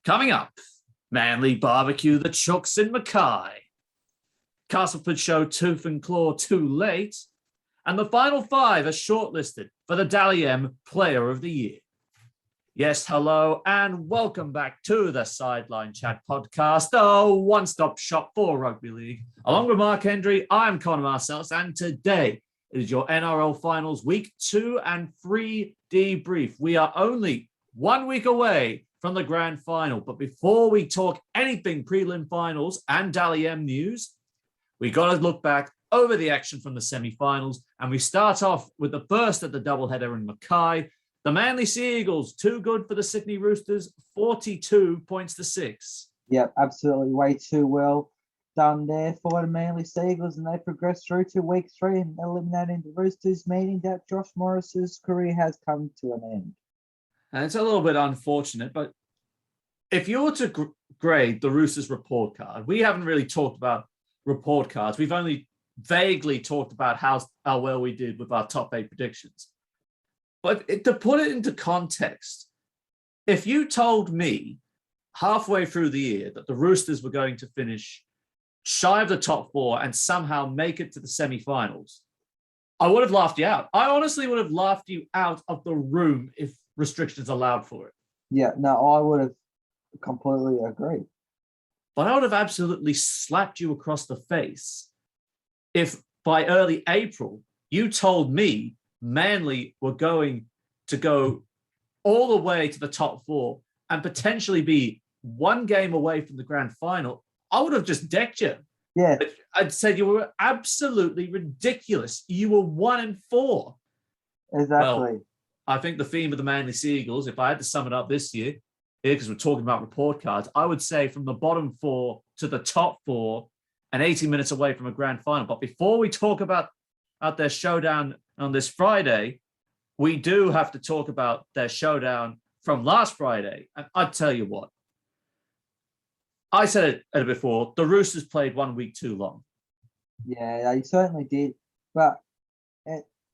Coming up, Manly barbecue the Chooks in Mackay. Castleford show tooth and claw too late. And the final five are shortlisted for the Dally M Player of the Year. Yes, hello, and welcome back to the Sideline Chat podcast, the one-stop shop for rugby league. Along with Mark Hendry, I'm Connor Marcells, and today is your NRL Finals Week 2 and 3 debrief. We are only 1 week away from the grand final, but before we talk anything prelim finals and Dally M news, we got to look back over the action from the semi-finals, and we start off with the first at the doubleheader in Mackay. The Manly Sea Eagles, too good for the Sydney Roosters, 42 points to 6. Yep, absolutely. Way too well done there for the Manly Sea Eagles, and they progressed through to week 3 and eliminating the Roosters, meaning that Josh Morris's career has come to an end. And it's a little bit unfortunate, but if you were to grade the Roosters report card, we haven't really talked about report cards. We've only vaguely talked about how well we did with our top 8 predictions. But to put it into context, if you told me halfway through the year that the Roosters were going to finish shy of the top 4 and somehow make it to the semi-finals, I would have laughed you out. I honestly would have laughed you out of the room if restrictions allowed for it. Yeah, no, I would have completely agreed. But I would have absolutely slapped you across the face if by early April you told me Manly were going to go all the way to the top 4 and potentially be one game away from the grand final. I would have just decked you. Yeah. I'd said you were absolutely ridiculous. You were 1-4. Exactly. Well, I think the theme of the Manly Sea Eagles, if I had to sum it up this year, because we're talking about report cards, I would say from the bottom 4 to the top 4 and 80 minutes away from a grand final. But before we talk about their showdown on this Friday, we do have to talk about their showdown from last Friday. And I'd tell you what, I said it before, the Roosters played 1 week too long. Yeah, they certainly did. But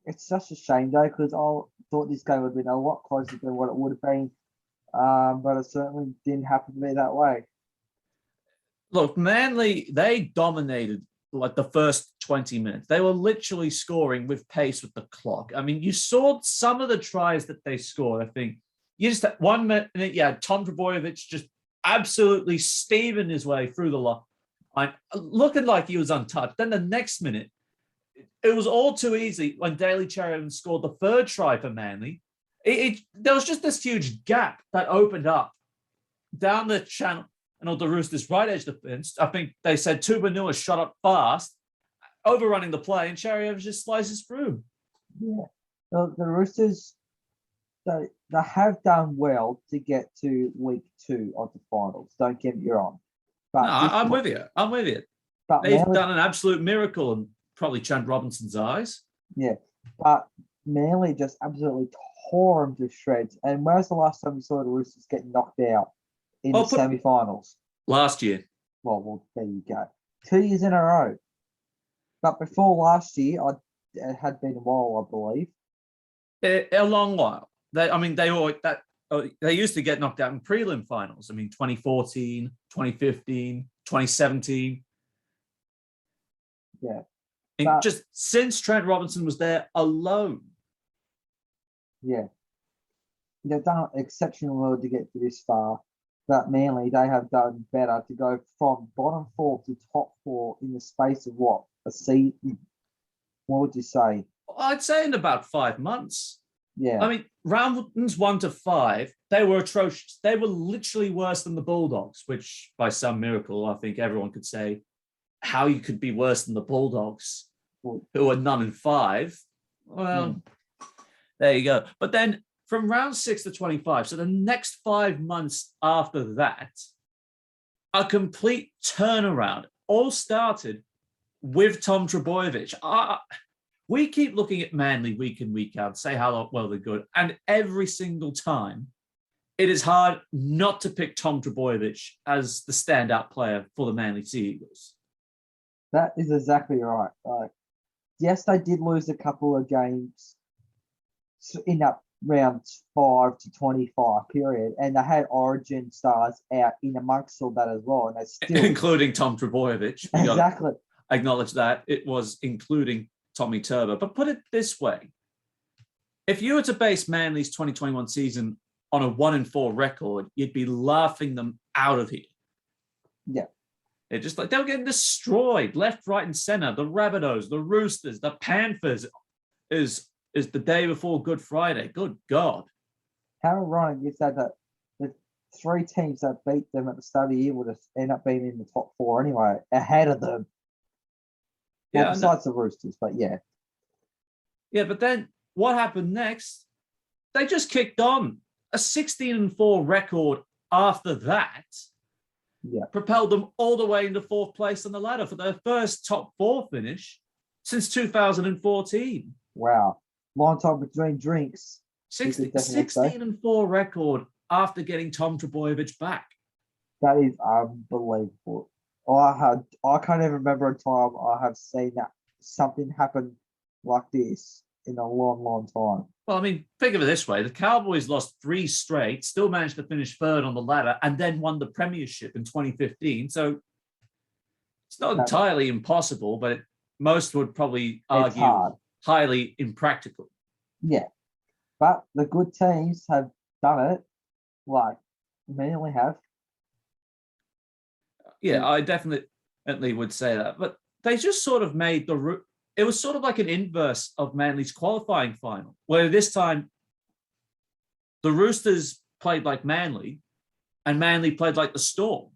it's such a shame, though, because I thought this game would have been a lot closer than what it would have been. But it certainly didn't happen to be that way. Look, Manly, they dominated like the first 20 minutes. They were literally scoring with pace with the clock. I mean, you saw some of the tries that they scored. I think you just had 1 minute, yeah, Tom Trbojevic just absolutely steaming his way through the line, looking like he was untouched. Then the next minute, it was all too easy when Daly Cherry scored the third try for Manly. There was just this huge gap that opened up down the channel and on the Roosters' right edge defense. I think they said Tubanua shot up fast, overrunning the play, and Cherry just slices through. Yeah, the Roosters, they have done well to get to week 2 of the finals. Don't get me wrong. But no, I'm with you. But they've done an absolute miracle in probably Chad Robinson's eyes. Yeah, but Manly just absolutely tore them to shreds. And where's the last time we saw the Roosters get knocked out in the semi-finals? Last year. Well, there you go. 2 years in a row. But before last year, it had been a while, I believe. A long while. They used to get knocked out in prelim finals. I mean, 2014, 2015, 2017. Yeah. Just since Trent Robinson was there alone. Yeah. They've done exceptionally well to get to this far. But Manly, they have done better to go from bottom 4 to top 4 in the space of what? A season? What would you say? I'd say in about 5 months. Yeah. I mean, rounds 1 to 5, they were atrocious. They were literally worse than the Bulldogs, which by some miracle, I think everyone could say how you could be worse than the Bulldogs, who are none in 5. Well, There you go. But then from round 6 to 25, so the next 5 months after that, a complete turnaround all started with Tom Trbojevic. We keep looking at Manly week in, week out, say how well they're good. And every single time, it is hard not to pick Tom Trbojevic as the standout player for the Manly Sea Eagles. That is exactly right. Yes, they did lose a couple of games in that round 5 to 25 period, and they had Origin stars out in amongst all that as well, and they still including Tom Trbojevic. exactly Acknowledge that it was including Tommy Turbo. But put it this way: if you were to base Manly's 2021 season on a 1-4 record, you'd be laughing them out of here. Yeah. They're just like, they were getting destroyed left, right, and center. The Rabbitohs, the Roosters, the Panthers is the day before Good Friday. Good God. How ironic is that the three teams that beat them at the start of the year would have ended up being in the top 4 anyway, ahead of them. Well, Yeah, besides the Roosters, but yeah. Yeah, but then what happened next? They just kicked on. A 16-4 record after that propelled them all the way into 4th place on the ladder for their first top 4 finish since 2014. Wow. Long time between drinks. 16-4 record after getting Tom Trbojevic back. That is unbelievable. I can't even remember a time I have seen that something happen like this in a long, long time. Well, I mean, think of it this way. The Cowboys lost 3 straight, still managed to finish 3rd on the ladder, and then won the premiership in 2015. So it's not entirely impossible, but most would probably argue highly impractical. Yeah. But the good teams have done it, like Manly have. Yeah, I definitely would say that. But they just sort of made it was sort of like an inverse of Manly's qualifying final, where this time the Roosters played like Manly and Manly played like the Storm.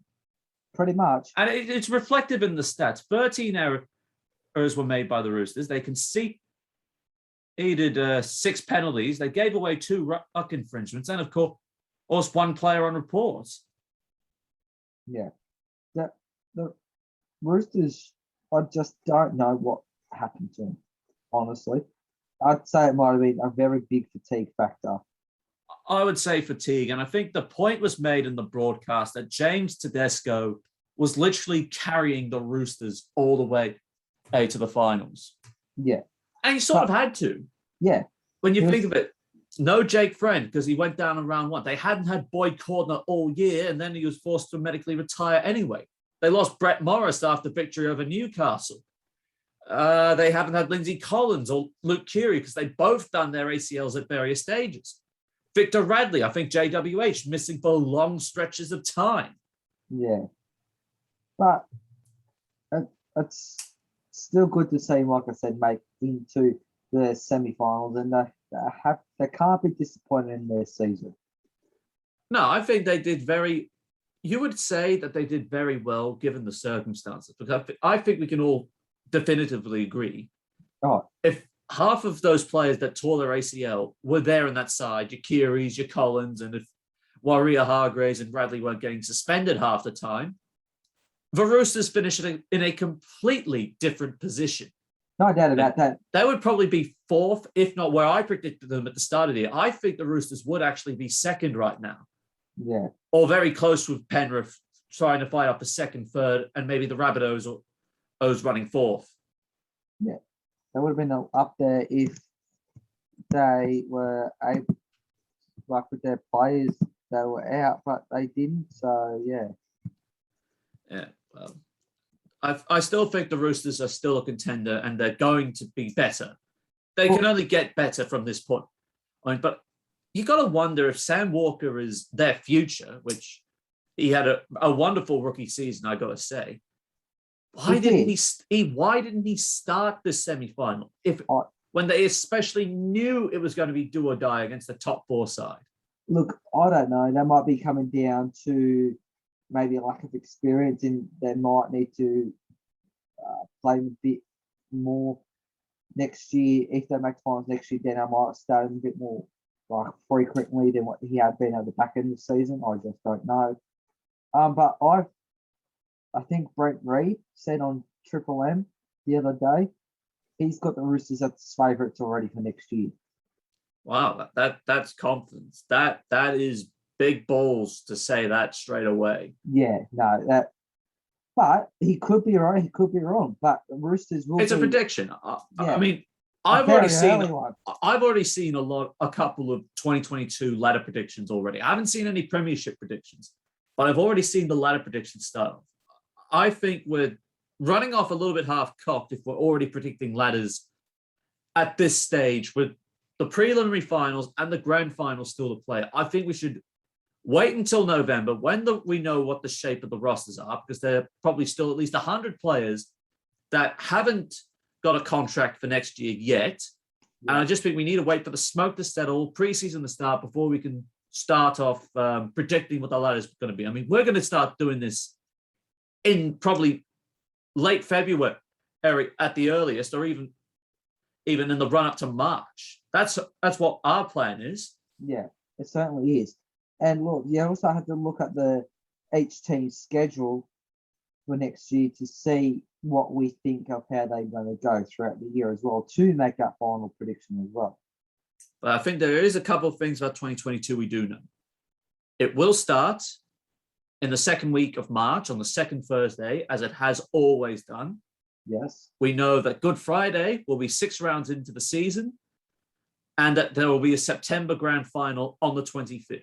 Pretty much. And it's reflective in the stats. 13 errors were made by the Roosters. They conceded 6 penalties. They gave away 2 ruck infringements. And, of course, 1 player on reports. Yeah. The Roosters, I just don't know what happened to them, honestly. I'd say it might have been a very big fatigue factor. I would say fatigue. And I think the point was made in the broadcast that James Tedesco was literally carrying the Roosters all the way to the finals. Yeah. And he sort of had to. Yeah. When you think of it, no Jake Friend because he went down in round 1. They hadn't had Boyd Cordner all year, and then he was forced to medically retire anyway. They lost Brett Morris after victory over Newcastle. They haven't had Lindsay Collins or Luke Keary because they've both done their ACLs at various stages. Victor Radley, I think JWH, missing for long stretches of time. Yeah. But it's still good to see, like I said, make into the semi-finals, and they can't be disappointed in their season. No, I think they did you would say that they did very well given the circumstances, because I think we can all definitively agree. Oh. If half of those players that tore their ACL were there on that side, your Kearys, your Collins, and if Warrior Hargraves and Bradley weren't getting suspended half the time, the Roosters finished in a completely different position. No doubt about that. They would probably be 4th, if not where I predicted them at the start of the year. I think the Roosters would actually be 2nd right now. Yeah. Or very close with Penrith trying to fight up a 2nd, 3rd, and maybe the Rabbitohs or O's running 4th. Yeah. They would have been up there if they were able, like with their players, they were out, but they didn't. So, yeah. Yeah, well, I still think the Roosters are still a contender and they're going to be better. They can only get better from this point. But you got to wonder if Sam Walker is their future, which he had a wonderful rookie season, I got to say. Why didn't he start this semi-final when they especially knew it was going to be do or die against the top 4 side? Look, I don't know. They might be coming down to maybe a lack of experience, and they might need to play a bit more next year. If they make finals next year, then I might start him a bit more frequently than what he had been at the back end of the season. I just don't know. But I think Brent Reid said on Triple M the other day, he's got the Roosters as favourites already for next year. Wow, that's confidence. That is big balls to say that straight away. Yeah, no, but he could be right. He could be wrong. But the Roosters will. It's a prediction. I mean, I've very already seen. early one. I've already seen a couple of 2022 ladder predictions already. I haven't seen any Premiership predictions, but I've already seen the ladder predictions start. I think we're running off a little bit half-cocked if we're already predicting ladders at this stage with the preliminary finals and the grand final still to play. I think we should wait until November when we know what the shape of the rosters are, because there are probably still at least 100 players that haven't got a contract for next year yet. Yeah. And I just think we need to wait for the smoke to settle, preseason to start before we can start off predicting what the ladder is going to be. I mean, we're going to start doing this in probably late February at the earliest, or even in the run up to March. That's what our plan is. Yeah, it certainly is. And look, you also have to look at each team's schedule for next year to see what we think of how they're going to go throughout the year as well, to make that final prediction as well. But I think there is a couple of things about 2022 we do know. It will start in the second week of March on the second Thursday, as it has always done. Yes. We know that Good Friday will be 6 rounds into the season, and that there will be a September grand final on the 25th.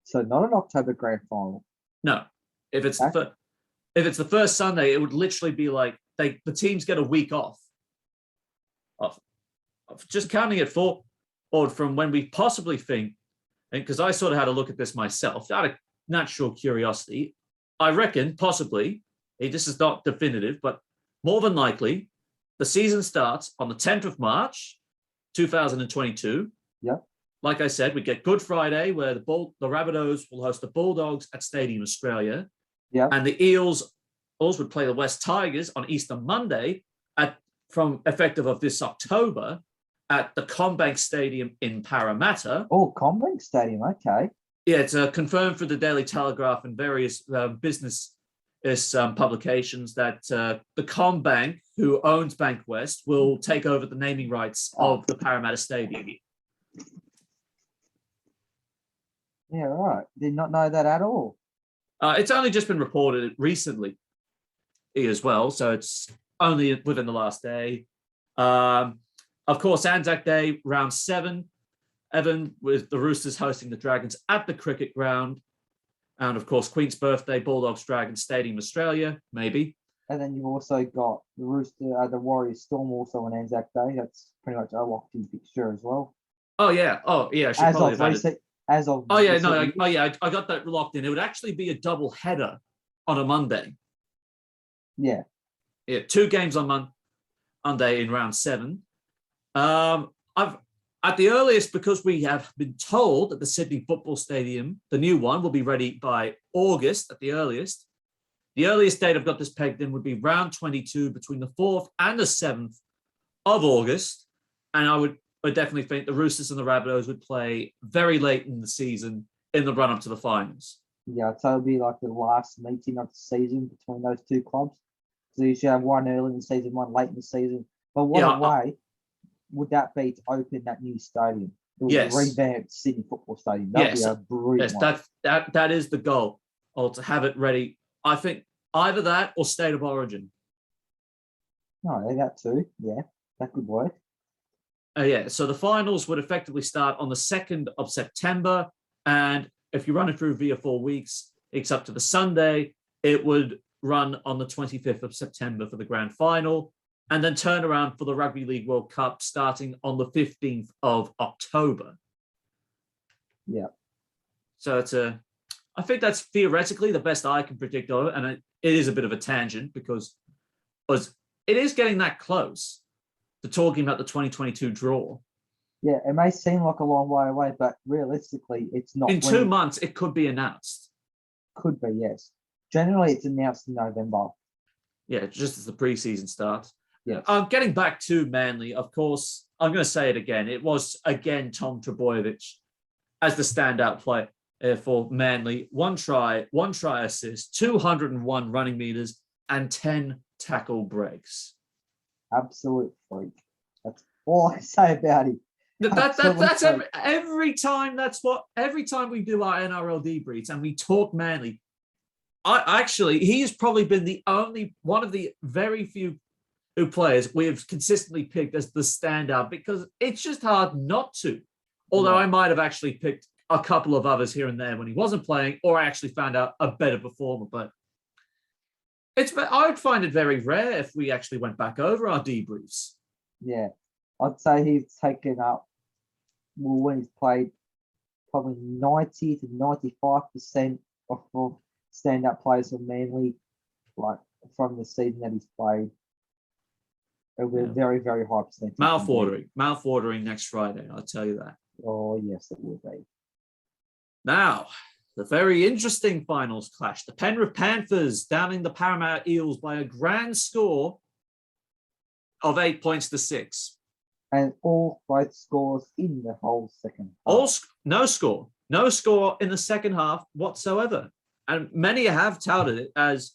So not an October grand final. No. If it's the first Sunday, it would literally be like the teams get a week off. Of just counting it forward from when we possibly think, and because I sort of had a look at this myself, out of natural curiosity, I reckon possibly, this is not definitive, but more than likely, the season starts on the 10th of March, 2022. Yeah. Like I said, we get Good Friday, where the Rabbitohs will host the Bulldogs at Stadium Australia. Yeah. And the Eels would play the West Tigers on Easter Monday from effective of this October at the CommBank Stadium in Parramatta. Oh, CommBank Stadium, okay. Yeah, it's confirmed for the Daily Telegraph and various business publications that the CommBank, who owns Bankwest, will take over the naming rights of the Parramatta Stadium. Yeah, right. Did not know that at all. It's only just been reported recently as well, so it's only within the last day. Of course, Anzac Day, round 7, Evan, with the Roosters hosting the Dragons at the cricket ground. And of course, Queen's Birthday, Bulldogs, Dragons, Stadium Australia, maybe. And then you've also got the Warriors Storm also on Anzac Day. That's pretty much a locked-in fixture as well. Oh yeah, I should probably have added. I got that locked in. It would actually be a double header on a Monday. Yeah. Yeah, 2 games on Monday in round 7. I've at the earliest, because we have been told that the Sydney Football Stadium, the new one, will be ready by August at the earliest. The earliest date I've got this pegged in would be round 22 between the 4th and the 7th of August. And I would definitely think the Roosters and the Rabbitohs would play very late in the season in the run-up to the finals. Yeah, so it'll be like the last meeting of the season between those two clubs. So you should have one early in the season, one late in the season. But what a way would that be to open that new stadium? The revamped Sydney Football Stadium. That'd be a brilliant one. That is the goal, or to have it ready. I think either that or State of Origin. No, that too. Yeah, that could work. So the finals would effectively start on the 2nd of September. And if you run it through via 4 weeks, it's up to the Sunday. It would run on the 25th of September for the grand final, and then turn around for the Rugby League World Cup starting on the 15th of October. Yeah. So I think that's theoretically the best I can predict of it. And it is a bit of a tangent because it is getting that close to talking about the 2022 draw. Yeah, it may seem like a long way away, but realistically, it's not. In 2 months, it could be announced. Could be, yes. Generally, it's announced in November. Yeah, just as the preseason starts. Yeah. Getting back to Manly, of course, I'm going to say it again. It was, again, Tom Trbojevic as the standout player for Manly. One try assist, 201 running meters, and 10 tackle breaks. Absolute freak. That's all I say about him. That's every time. Every time we do our NRL debriefs and we talk Manly, he's probably been the only one of the very few who players we've consistently picked as the standout because it's just hard not to. Although I might have actually picked a couple of others here and there when he wasn't playing, or I actually found out a better performer. But I would find it very rare if we actually went back over our debriefs. Yeah, I'd say he's taken up, well, when he's played, probably 90 to 95% of stand-up players for Manly, like from the season that he's played. It'll be a very, very high percentage. Mouth-watering next Friday, I'll tell you that. Oh, yes, it will be. Now, the very interesting finals clash. The Penrith Panthers downing the Parramatta Eels by a grand score of 8 points to 6. And both scores in the whole second half. No score in the second half whatsoever. And many have touted it as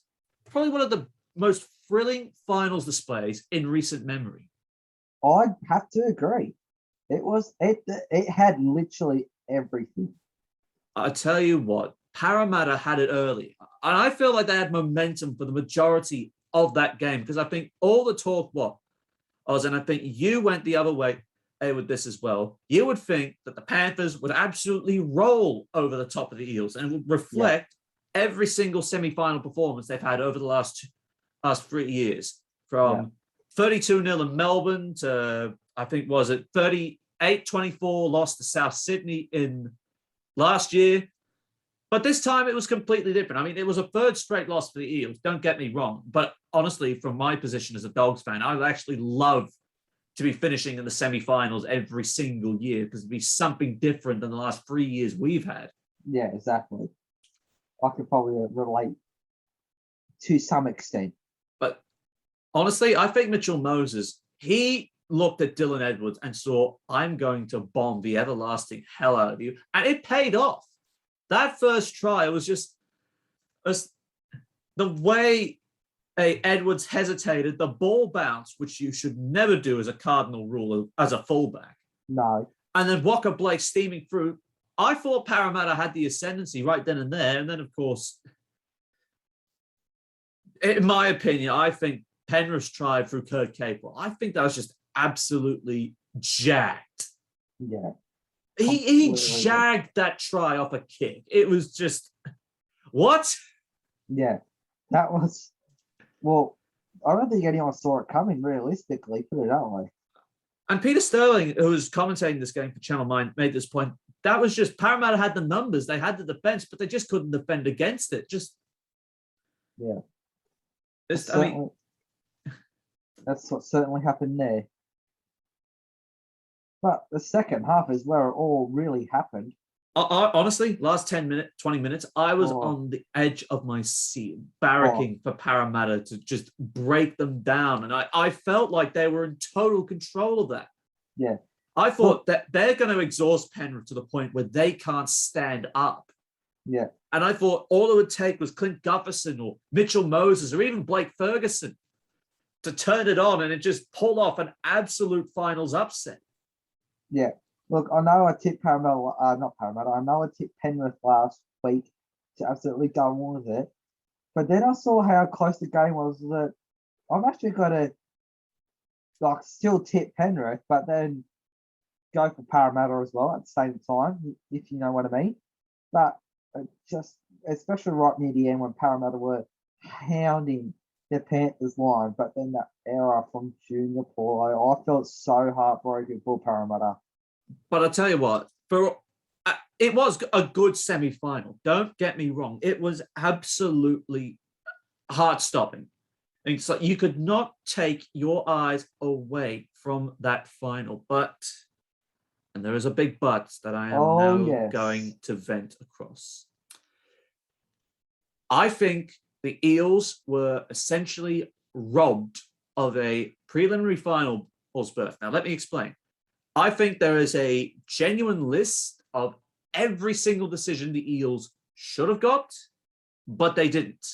probably one of the most thrilling finals displays in recent memory. I'd have to agree. It had literally everything. I tell you what, Parramatta had it early. And I feel like they had momentum for the majority of that game because I think all the talk was, and I think you went the other way with this as well, you would think that the Panthers would absolutely roll over the top of the Eels and would reflect every single semi-final performance they've had over the last 3 years. From 32-0 in Melbourne to, I think, was it 38-24 loss to South Sydney in last year. But this time it was completely different. I mean, it was a third straight loss for the Eels. Don't get me wrong. But honestly, from my position as a Dogs fan, I would actually love to be finishing in the semi-finals every single year because it'd be something different than the last 3 years we've had. Yeah, exactly. I could probably relate to some extent. But honestly, I think Mitchell Moses, he looked at Dylan Edwards and saw, I'm going to bomb the everlasting hell out of you. And it paid off. That first try was just the way Edwards hesitated, the ball bounced, which you should never do as a cardinal rule as a fullback. No. And then Walker Blake steaming through. I thought Parramatta had the ascendancy right then and there. And then, of course, in my opinion, I think Penrith's try through Kurt Capewell, I think that was just absolutely jacked. Yeah. He jagged that try off a kick. It was just, what? Yeah, that was, well, I don't think anyone saw it coming, realistically, put it that way. And Peter Sterling, who was commentating this game for Channel 9, made this point. That was just, Parramatta had the numbers, they had the defense, but they just couldn't defend against it. Yeah. That's what certainly happened there. But the second half is where it all really happened. Honestly, last 20 minutes, I was on the edge of my seat, barracking for Parramatta to just break them down. And I felt like they were in total control of that. Yeah. I thought that they're going to exhaust Penrith to the point where they can't stand up. Yeah. And I thought all it would take was Clint Gutherson or Mitchell Moses or even Blake Ferguson to turn it on and it just pulled off an absolute finals upset. Yeah. Look, I know I tipped Parramatta, not Parramatta, I know I tipped Penrith last week to absolutely go on with it. But then I saw how close the game was that I've actually got to still tip Penrith, but then go for Parramatta as well at the same time, if you know what I mean. But just, especially right near the end when Parramatta were hounding the Panthers line, but then that error from Junior Paulo, I felt so heartbroken for Parramatta. But I'll tell you what, it was a good semi-final. Don't get me wrong. It was absolutely heart-stopping. It's like you could not take your eyes away from that final. But, and there is a big but that I am going to vent across. I think the Eels were essentially robbed of a preliminary finals berth. Now, let me explain. I think there is a genuine list of every single decision the Eels should have got, but they didn't.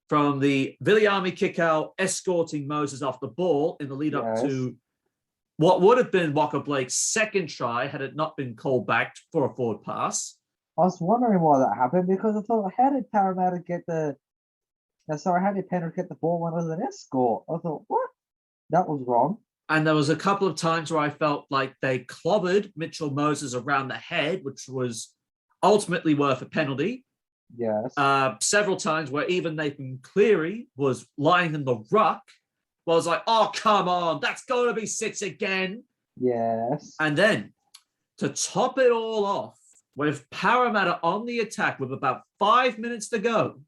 From the Viliami kick-out escorting Moses off the ball in the lead-up to what would have been Walker Blake's second try had it not been called back for a forward pass. I was wondering why that happened because I thought, how did Parramatta get the Now, sorry, how did Penrith get the ball when it was an escort? I thought, what? That was wrong. And there was a couple of times where I felt like they clobbered Mitchell Moses around the head, which was ultimately worth a penalty. Yes. Several times where even Nathan Cleary was lying in the ruck. Well, I was like, oh, come on, that's going to be 6 again. Yes. And then to top it all off, with Parramatta on the attack with about 5 minutes to go,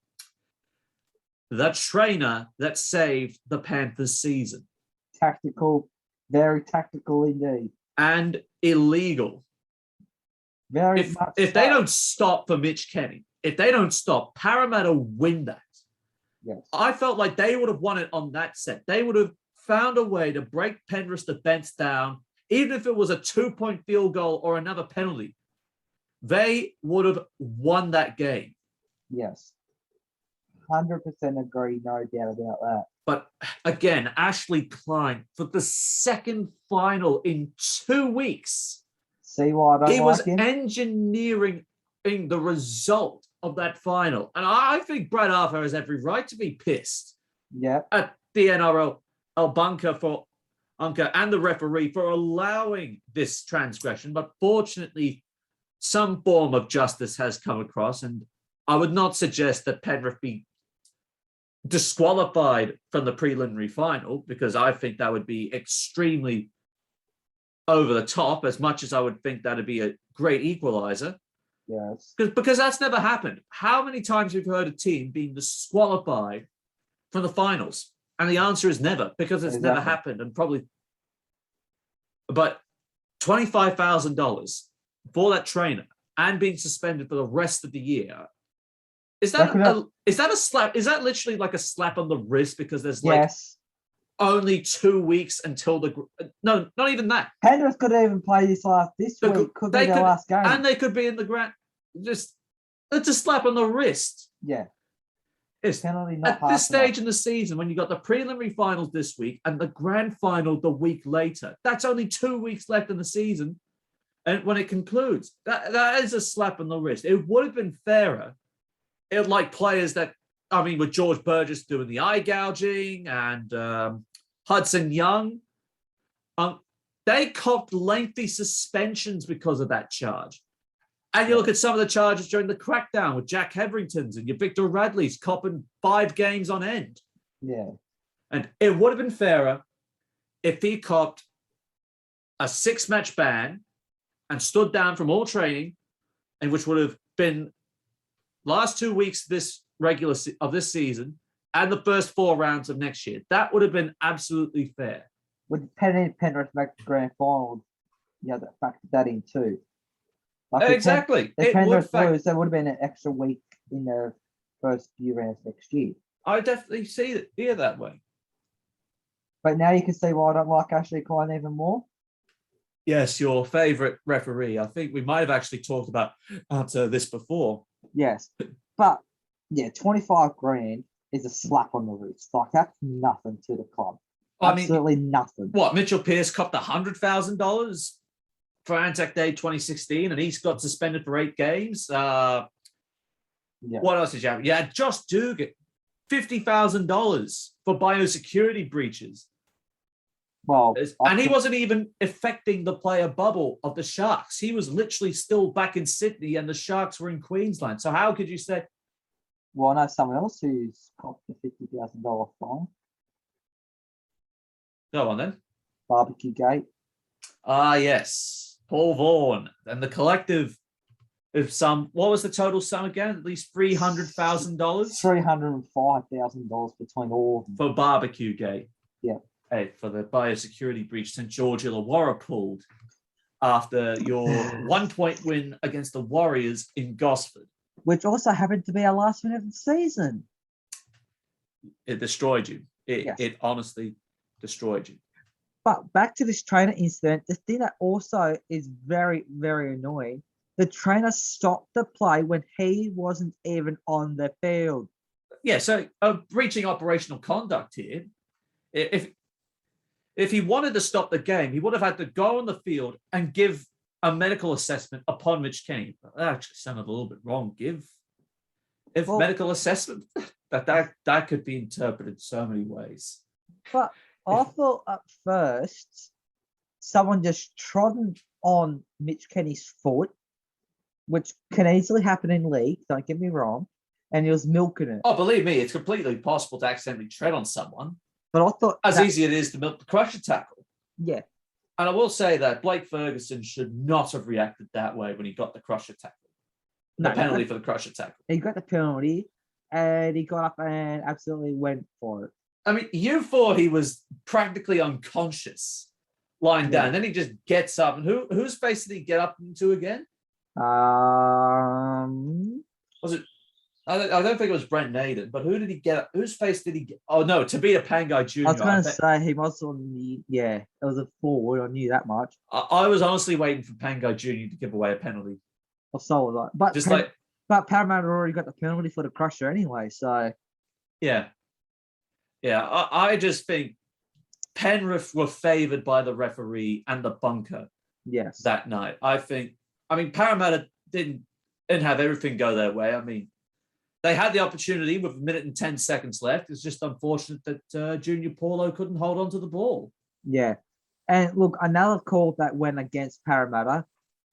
the trainer that saved the Panthers season. Tactical, very tactical indeed. And illegal. Very If much. they don't stop for Mitch Kenny, if they don't stop, Parramatta win that. Yes. I felt like they would have won it on that set. They would have found a way to break Penrith's defense down, even if it was a 2-point field goal or another penalty. They would have won that game. Yes. 100% agree, no doubt about that. But again, Ashley Klein, for the second final in 2 weeks, See why I don't he like was him? engineering the result of that final. And I think Brad Arthur has every right to be pissed Yeah. at the NRL bunker and the referee for allowing this transgression. But fortunately, some form of justice has come across, and I would not suggest that Penrith be disqualified from the preliminary final, because I think that would be extremely over the top, as much as I would think that'd be a great equalizer. Yes. Because that's never happened. How many times have you heard a team being disqualified from the finals? And the answer is never, because it's never happened. And probably, but $25,000 for that trainer and being suspended for the rest of the year. Is that a slap? Is that literally like a slap on the wrist? Because there's like only 2 weeks until no, not even that. Penrith could even play this week. Could be their last game, and they could be in the ground. It's a slap on the wrist. Yeah, it's penalty not at this stage in the season when you got the preliminary finals this week and the grand final the week later. That's only 2 weeks left in the season, and when it concludes, that is a slap on the wrist. It would have been fairer. Like players that, I mean, with George Burgess doing the eye gouging and Hudson Young, they copped lengthy suspensions because of that charge. And you look at some of the charges during the crackdown with Jack Hetherington's and your Victor Radley's copping 5 games on end. Yeah. And it would have been fairer if he copped a 6-match ban and stood down from all training, and which would have been last 2 weeks this season and the first 4 rounds of next year. That would have been absolutely fair. With Penrith make the grand final, factor that in too. Exactly. If Penrith lose, there would have been an extra week in the first few rounds next year. I definitely see it that way. But now you can see why I don't like Ashley Klein even more. Yes, your favourite referee. I think we might have actually talked about this before. Yes, but yeah, 25 grand is a slap on the wrist. Like, that's nothing to the club. Absolutely nothing. What, Mitchell Pearce copped $100,000 for Anzac Day 2016, and he's got suspended for 8 games. What else did you have? Yeah, Josh Dugan, $50,000 for biosecurity breaches. Well, and he wasn't even affecting the player bubble of the Sharks. He was literally still back in Sydney, and the Sharks were in Queensland. So how could you say? Well, I know someone else who's copped a $50,000 fine. Go on then. Barbecue Gate. Ah, yes. Paul Vaughan and the collective of some. What was the total sum again? At least $300,000. $305,000 between all of them for Barbecue Gate. Yeah. Hey, for the biosecurity breach St. George Illawarra pulled after your 1-point win against the Warriors in Gosford. Which also happened to be our last win of the season. It destroyed you. It honestly destroyed you. But back to this trainer incident, the thing that also is very, very annoying, the trainer stopped the play when he wasn't even on the field. Yeah, so breaching operational conduct here. If he wanted to stop the game, he would have had to go on the field and give a medical assessment upon Mitch Kenny. That actually sounded a little bit wrong. if medical assessment, that could be interpreted so many ways. But I thought at first someone just trodden on Mitch Kenny's foot, which can easily happen in league, don't get me wrong, and he was milking it. Oh, believe me, it's completely possible to accidentally tread on someone. But I thought as easy it is to milk the crusher tackle. Yeah. And I will say that Blake Ferguson should not have reacted that way when he got the crusher tackle. The penalty for the crusher tackle. He got the penalty and he got up and absolutely went for it. I mean, you thought he was practically unconscious lying down. Then he just gets up. And whose face did he get up into again? Was it? I don't think it was Brent Naden, but who did he get? Whose face did he get? Oh, no, Tabita Pangai Jr. I was going to say he was on the, it was a forward. I knew that much. I was honestly waiting for Pangai Jr. to give away a penalty. Or so was I. But Parramatta already got the penalty for the crusher anyway, so. Yeah. I just think Penrith were favoured by the referee and the bunker. Yes. That night. I mean, Parramatta didn't have everything go their way. I mean, they had the opportunity with 1 minute and 10 seconds left. It's just unfortunate that Junior Paulo couldn't hold on to the ball. Yeah. And look, another call that went against Parramatta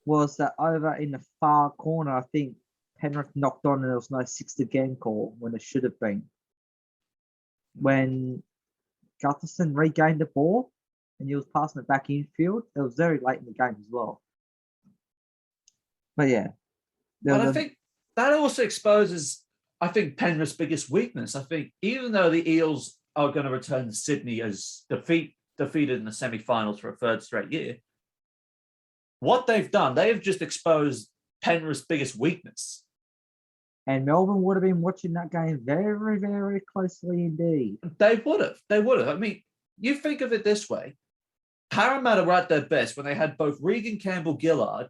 was that over in the far corner, I think Penrith knocked on and there was no 6th again call when it should have been. When Gutherson regained the ball and he was passing it back infield, it was very late in the game as well. But yeah. But I think that also exposes, Penrith's biggest weakness. I think even though the Eels are going to return to Sydney as defeated in the semi-finals for a third straight year, what they've done, they have just exposed Penrith's biggest weakness. And Melbourne would have been watching that game very, very closely indeed. They would have. I mean, you think of it this way. Parramatta were at their best when they had both Regan Campbell-Gillard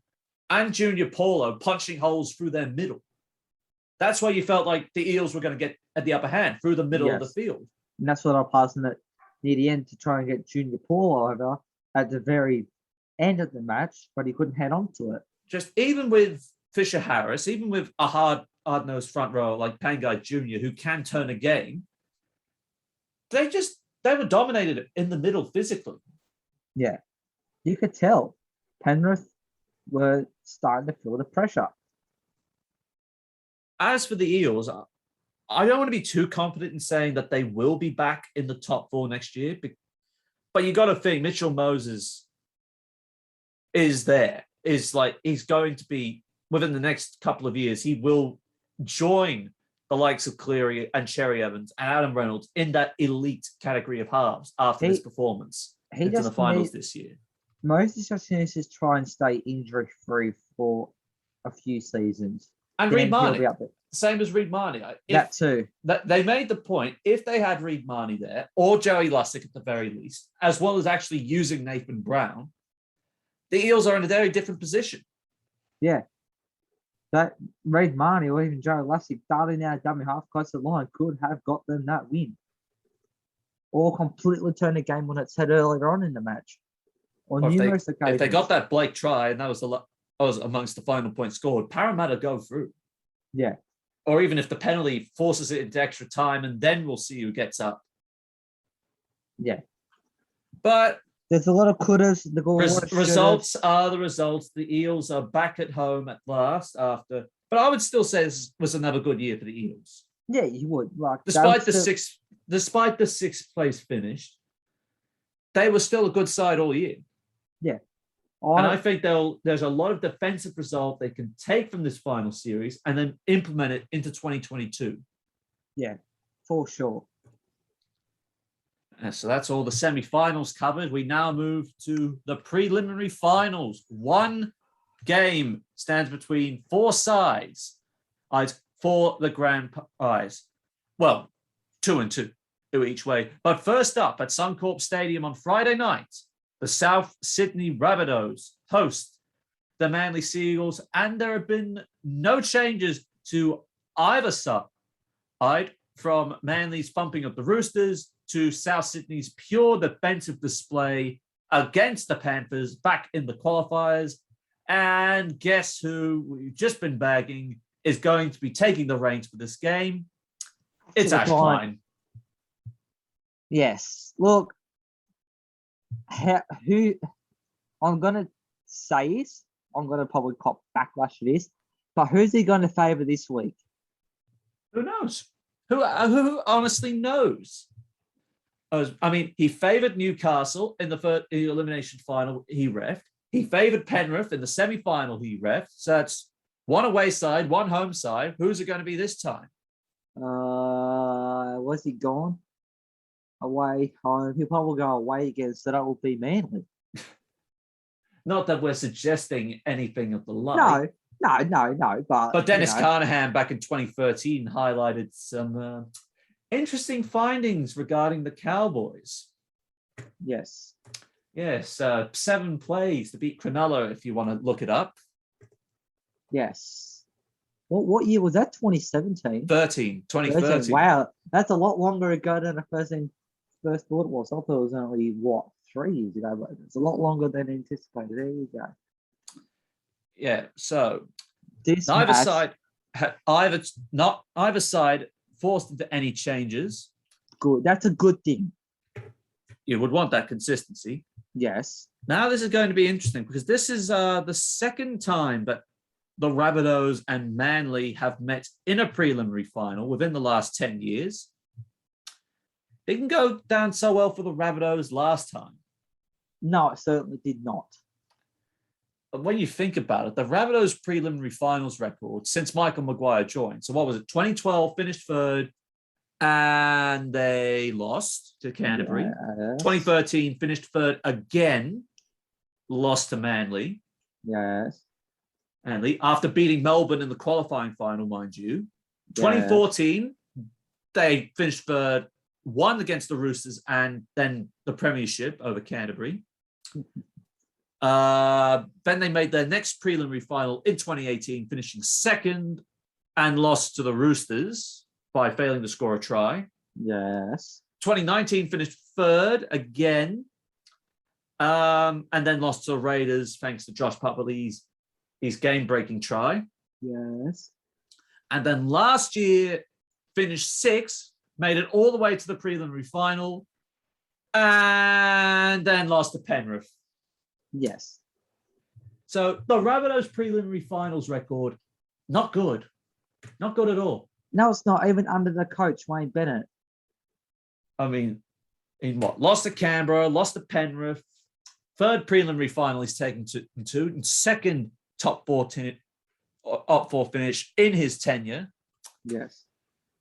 and Junior Paulo punching holes through their middle. That's why you felt like the Eels were going to get at the upper hand through the middle of the field. And that's what I passed in it near the end to try and get Junior Paulo over at the very end of the match, but he couldn't head on to it. Just even with Fisher Harris, even with a hard-nosed front rower like Pangai Jr., who can turn a game, they were dominated in the middle physically. Yeah. You could tell Penrith were starting to feel the pressure. As for the Eels, I don't want to be too confident in saying that they will be back in the top 4 next year, but you got to think Mitchell Moses is there. He's going to be, within the next couple of years, he will join the likes of Cleary and Cherry Evans and Adam Reynolds in that elite category of halves after his performance into the finals this year. Moses just needs to try and stay injury-free for a few seasons. And Reed Marnie, same as Reed Marnie. That too. They made the point, if they had Reed Marnie there, or Joey Lussick at the very least, as well as actually using Nathan Brown, the Eels are in a very different position. Yeah. That Reed Marnie or even Joey Lussick darting out dummy half close to the line could have got them that win. Or completely turn the game on its head earlier on in the match. Or numerous occasions. If they got that Blake try, and that was amongst the final points scored, Parramatta go through. Yeah. Or even if the penalty forces it into extra time, and then we'll see who gets up. Yeah. But there's a lot of couldas. Results are the results. The Eels are back at home at last after. But I would still say this was another good year for the Eels. Yeah, you would. Despite the sixth place finish, they were still a good side all year. Yeah. And I think there's a lot of defensive resolve they can take from this final series and then implement it into 2022. Yeah, for sure. So that's all the semi-finals covered. We now move to the preliminary finals. One game stands between 4 sides for the grand prize. Well, 2 and 2 each way. But first up at Suncorp Stadium on Friday night, the South Sydney Rabbitohs host the Manly Seagulls, and there have been no changes to either side, from Manly's thumping of the Roosters to South Sydney's pure defensive display against the Panthers back in the qualifiers. And guess who we've just been bagging is going to be taking the reins for this game. It's Sort Ash of Klein. Yes. Look, who I'm gonna say this. I'm gonna probably cop backlash for this, but who's he going to favour this week? Who knows? Who honestly knows? I mean, he favoured Newcastle in the elimination final. He reffed. He favoured Penrith in the semi-final. He reffed. So that's one away side, one home side. Who's it going to be this time? Was he gone? Away, home. He'll probably go away again, so that will be Manly. Not that we're suggesting anything of the like. No. But Dennis Carnahan back in 2013 highlighted some interesting findings regarding the Cowboys. Yes. Yes, 7 plays to beat Cronulla, if you want to look it up. Yes. What year was that? 2017? 2013. Wow, that's a lot longer ago than I first thought it was. I thought it was only, 3 years ago, but it's a lot longer than anticipated. There you go. Yeah, so This neither match, side forced into any changes. good. That's a good thing. You would want that consistency. Yes. Now this is going to be interesting because this is the second time that the Rabbitohs and Manly have met in a preliminary final within the last 10 years. It didn't go down so well for the Rabbitohs last time. No, it certainly did not. But when you think about it, the Rabbitohs preliminary finals record since Michael Maguire joined. So what was it? 2012 finished third and they lost to Canterbury. Yes. 2013 finished third again, lost to Manly. Yes. Manly, after beating Melbourne in the qualifying final, mind you. Yes. 2014, they finished third, won against the Roosters and then the Premiership over Canterbury. Then they made their next preliminary final in 2018, finishing second and lost to the Roosters by failing to score a try. Yes. 2019 finished third again, and then lost to the Raiders thanks to Josh Papali's his game-breaking try. Yes. And then last year finished sixth, made it all the way to the preliminary final, and then lost to Penrith. Yes. So the Rabbitohs preliminary finals record, not good. Not good at all. No, it's not even under the coach, Wayne Bennett. I mean, in what? Lost to Canberra, lost to Penrith, third preliminary final he's taken to, and second top 14 up 4 finish in his tenure. Yes.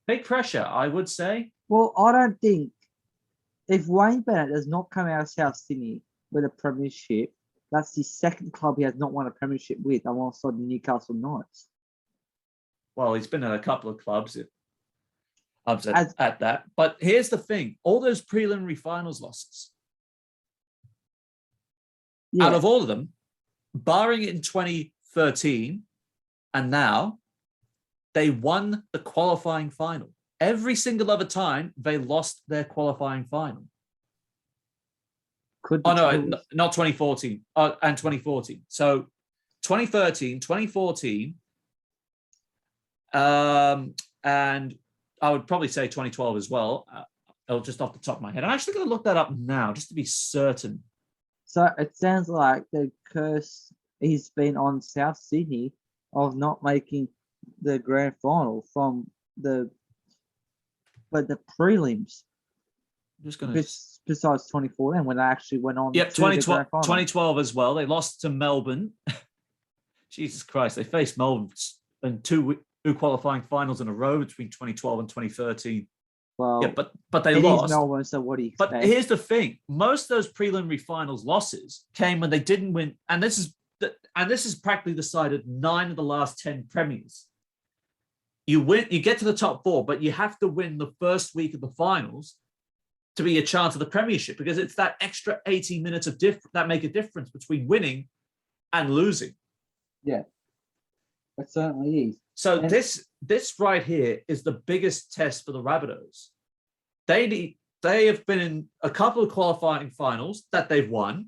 Big pressure, I would say. Well, I don't think if Wayne Bennett does not come out of South Sydney with a premiership, that's the second club he has not won a premiership with alongside the Newcastle Knights. Well, he's been at a couple of clubs at that. But here's the thing. All those preliminary finals losses, out of all of them, barring it in 2013 and now, they won the qualifying final. Every single other time, they lost their qualifying final. Not 2014 and 2014. So 2013, 2014, and I would probably say 2012 as well. Just off the top of my head. I'm actually going to look that up now just to be certain. So it sounds like the curse has been on South Sydney of not making the grand final from the prelims. I'm just going to... Besides 2014 when they actually went on. Yep, 2012 as well. They lost to Melbourne. Jesus Christ, they faced Melbourne in two qualifying finals in a row between 2012 and 2013. Well, yeah, but they lost. Melbourne, so what do you expect? But here's the thing: most of those preliminary finals losses came when they didn't win, and this is practically decided 9 of the last 10 premiers. You get to the top 4, but you have to win the first week of the finals to be a chance of the premiership, because it's that extra 80 minutes of that make a difference between winning and losing. Yeah, it certainly is. So this right here is the biggest test for the Rabbitohs. They have been in a couple of qualifying finals that they've won,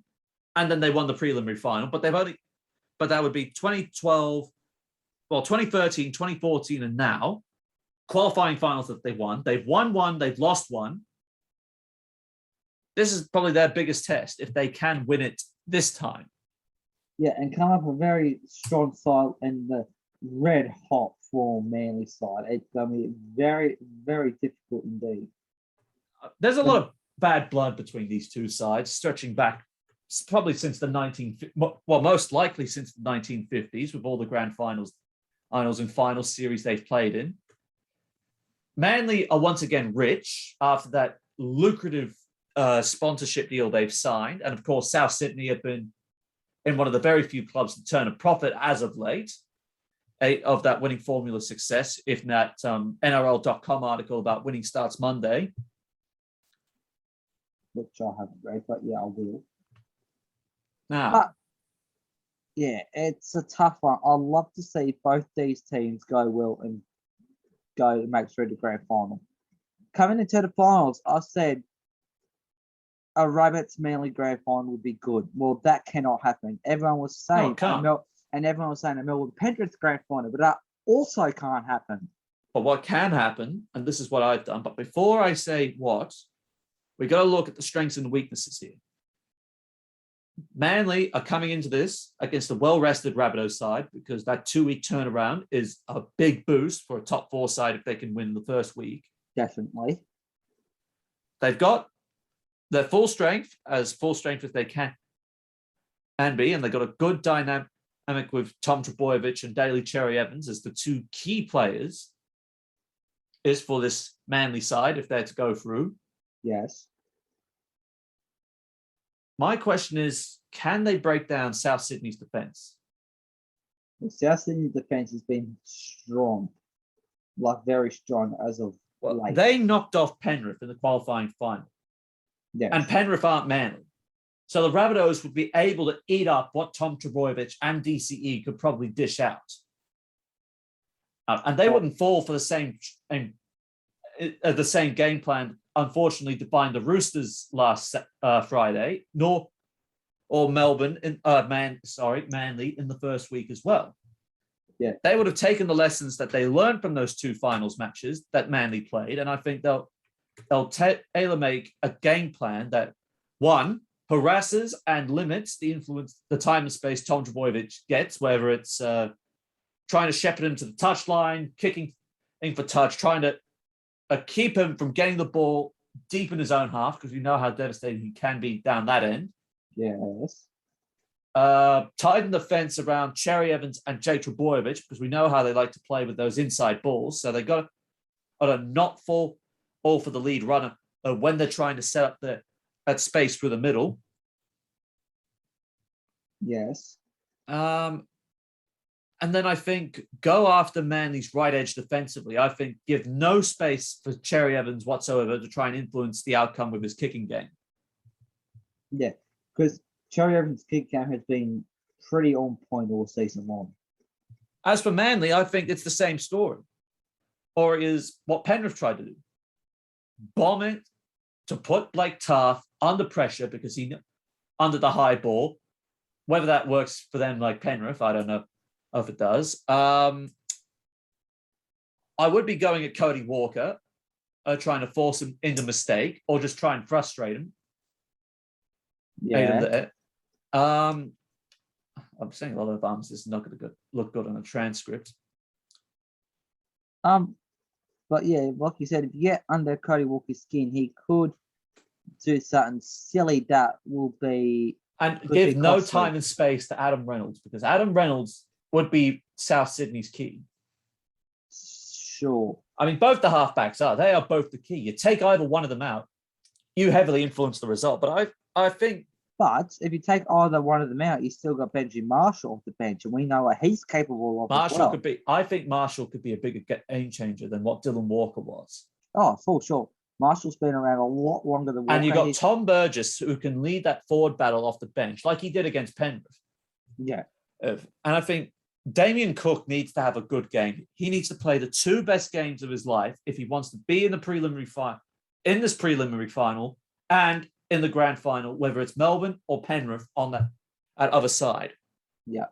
and then they won the preliminary final, but that would be 2012, well, 2013, 2014, and now, qualifying finals that they won. They've won one, they've lost one. This is probably their biggest test if they can win it this time. Yeah, and come up a very strong side and the red hot form Manly side. It's going to be very, very difficult indeed. There's a lot of bad blood between these two sides, stretching back probably since the most likely since the 1950s, with all the grand finals and final series they've played in. Manly are once again rich after that lucrative sponsorship deal they've signed. And of course, South Sydney have been in one of the very few clubs to turn a profit as of late of that winning formula success, if not NRL.com article about winning starts Monday. Which I haven't read, but yeah, I will. Now, but, yeah, it's a tough one. I'd love to see both these teams go well and go to make through the grand final. Coming into the finals, I said a Rabbits Manly grand final would be good. Well, that cannot happen. Everyone was saying, and everyone was saying a Melbourne Penrith grand final, but that also can't happen. But what can happen, and this is what I've done, but before I say what, we got to look at the strengths and weaknesses here. Manly are coming into this against a well-rested Rabbitohs side because that 2-week turnaround is a big boost for a top 4 side if they can win the first week. Definitely. They've got their full strength as they can be, and they've got a good dynamic with Tom Trbojevic and Daly Cherry Evans as the 2 key players is for this Manly side if they're to go through. Yes. My question is, can they break down South Sydney's defence? The South Sydney defence has been strong, like very strong as of late. They knocked off Penrith in the qualifying final. Yes. And Penrith aren't Manly. So the Rabbitohs would be able to eat up what Tom Trbojevic and DCE could probably dish out. And they wouldn't fall for the same game plan, unfortunately, defined the Roosters last Friday, or Melbourne, Manly in the first week as well. Yeah, they would have taken the lessons that they learned from those 2 finals matches that Manly played, and I think they'll tailor-make a game plan that, one, harasses and limits the influence, the time and space Tom Trbojevic gets, whether it's trying to shepherd him to the touchline, kicking in for touch, trying to keep him from getting the ball deep in his own half, because we know how devastating he can be down that end. Yes. Tighten the fence around Cherry Evans and Jake Trbojevic, because we know how they like to play with those inside balls. So they got to not fall all for the lead runner when they're trying to set up that space through the middle. Yes. And then I think go after Manly's right edge defensively. I think give no space for Cherry Evans whatsoever to try and influence the outcome with his kicking game. Yeah, because Cherry Evans' kick game has been pretty on point all season long. As for Manly, I think it's the same story. Or is what Penrith tried to do. Bomb it to put Blake Taaffe under pressure because he under the high ball. Whether that works for them like Penrith, I don't know if it does. I would be going at Cody Walker, trying to force him into mistake or just try and frustrate him. Yeah. I'm saying a lot of This is not going to look good on a transcript. But yeah, like you said, if you get under Cody Walker's skin, he could do something silly that will be... And give no time and space to Adam Reynolds, because Adam Reynolds would be South Sydney's key. Sure. I mean, both the halfbacks are. They are both the key. You take either one of them out, you heavily influence the result. But I think... But if you take either one of them out, you still got Benji Marshall off the bench, and we know what he's capable of. Marshall could be... I think Marshall could be a bigger game changer than what Dylan Walker was. Oh, for sure. Marshall's been around a lot longer than Walker. And you got Tom Burgess, who can lead that forward battle off the bench, like he did against Penrith. Yeah. And I think Damien Cook needs to have a good game. He needs to play the 2 best games of his life if he wants to be in the preliminary final, and in the grand final, whether it's Melbourne or Penrith on that other side. Yeah.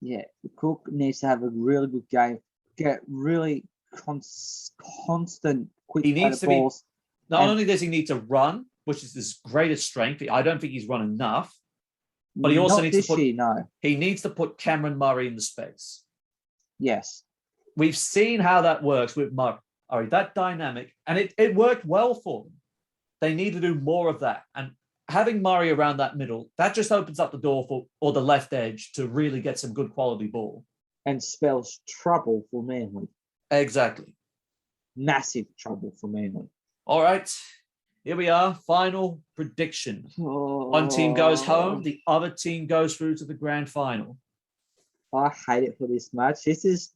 Yeah, Cook needs to have a really good game. Get really constant, quick He needs to be. balls. Not only does he need to run, which is his greatest strength, I don't think he's run enough, but he also Not needs to this put. year, no. He needs to put Cameron Murray in the space. Yes. We've seen how that works with Murray. That dynamic, and it worked well for them. They need to do more of that. And having Murray around that middle, that just opens up the door or the left edge to really get some good quality ball. And spells trouble for Manly. Exactly. Massive trouble for Manly. All right. Here we are. Final prediction. One team goes home. The other team goes through to the grand final. I hate it for this match. This is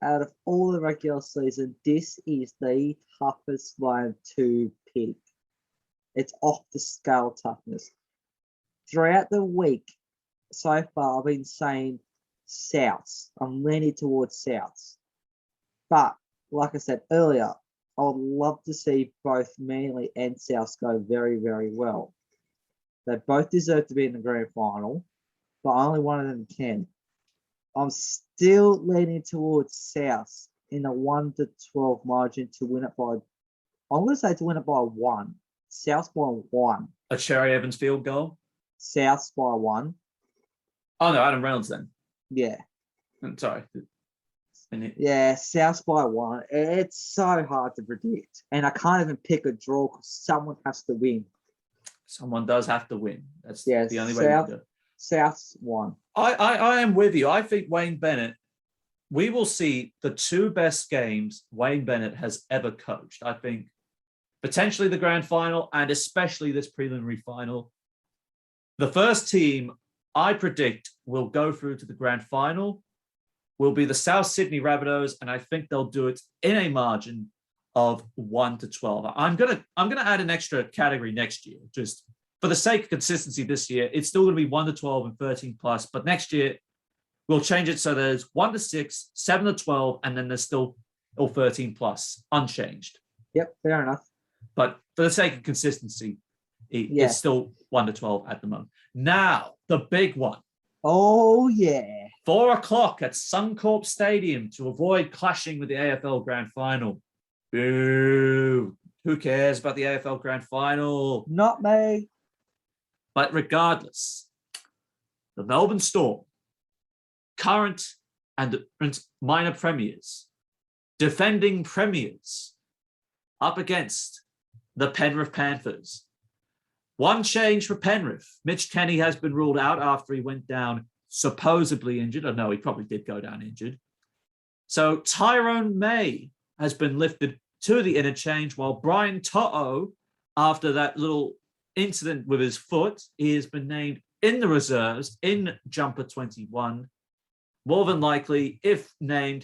out of all the regular season, this is the toughest one to pick. It's off the scale toughness. Throughout the week, so far, I've been saying Souths. I'm leaning towards Souths. But, like I said earlier, I would love to see both Manly and Souths go very, very well. They both deserve to be in the grand final, but only one of them can. I'm still leaning towards Souths in a 1-12 margin to win it by, I'm going to say to win it by 1. Souths by 1. A Cherry Evans field goal? Souths by 1. Oh, no, Adam Reynolds then. Yeah. I'm sorry. Yeah, Souths by 1. It's so hard to predict. And I can't even pick a draw because someone has to win. Someone does have to win. That's the only way to do it. Souths 1. I am with you. I think Wayne Bennett, we will see the 2 best games Wayne Bennett has ever coached. I think potentially the grand final and especially this preliminary final. The first team I predict will go through to the grand final will be the South Sydney Rabbitohs, and I think they'll do it in a margin of 1-12. I'm gonna add an extra category next year, just for the sake of consistency. This year, it's still going to be 1-12 and 13 plus, but next year we'll change it so there's 1-6, 7-12, and then there's still 13 plus, unchanged. Yep, fair enough. But for the sake of consistency, it's still 1-12 at the moment. Now, the big one. Oh, yeah. 4:00 at Suncorp Stadium to avoid clashing with the AFL Grand Final. Boo. Who cares about the AFL Grand Final? Not me. But regardless, the Melbourne Storm, current and minor premiers, defending premiers, up against the Penrith Panthers. One change for Penrith. Mitch Kenny has been ruled out after he went down supposedly injured. Or no, he probably did go down injured. So Tyrone May has been lifted to the interchange, while Brian To'o, after that little incident with his foot, he has been named in the reserves in jumper 21. More than likely, if named,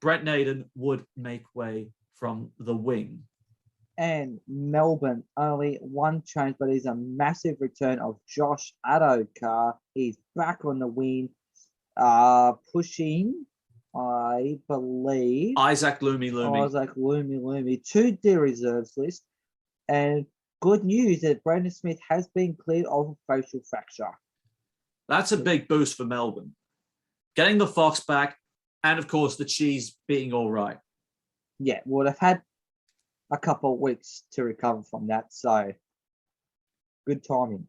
Brett Naden would make way from the wing. And Melbourne, only one change, but it's a massive return of Josh Adokar. He's back on the wing, pushing, I believe, Isaac Lumi to the reserves list. And good news that Brandon Smith has been cleared of a facial fracture. That's a big boost for Melbourne. Getting the Fox back, and of course the Cheese being all right. Yeah, well, they've had a couple of weeks to recover from that, so good timing.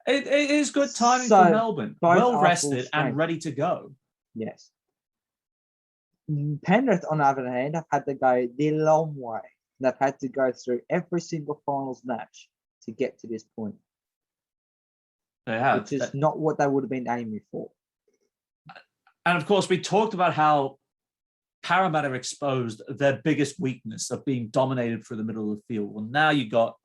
It is good timing for Melbourne. Well rested and ready to go. Yes. Penrith, on the other hand, have had to go the long way. They've had to go through every single finals match to get to this point. They have. Which is not what they would have been aiming for. And of course, we talked about how Parramatta exposed their biggest weakness of being dominated through the middle of the field. Well, now you got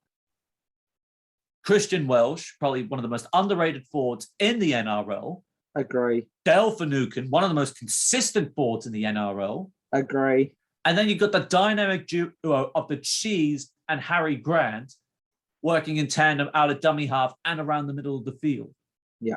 Christian Welsh, probably one of the most underrated forwards in the NRL. Agree. Dale Finucane, one of the most consistent forwards in the NRL. Agree. And then you've got the dynamic duo of the Cheese and Harry Grant working in tandem out of dummy half and around the middle of the field. Yeah.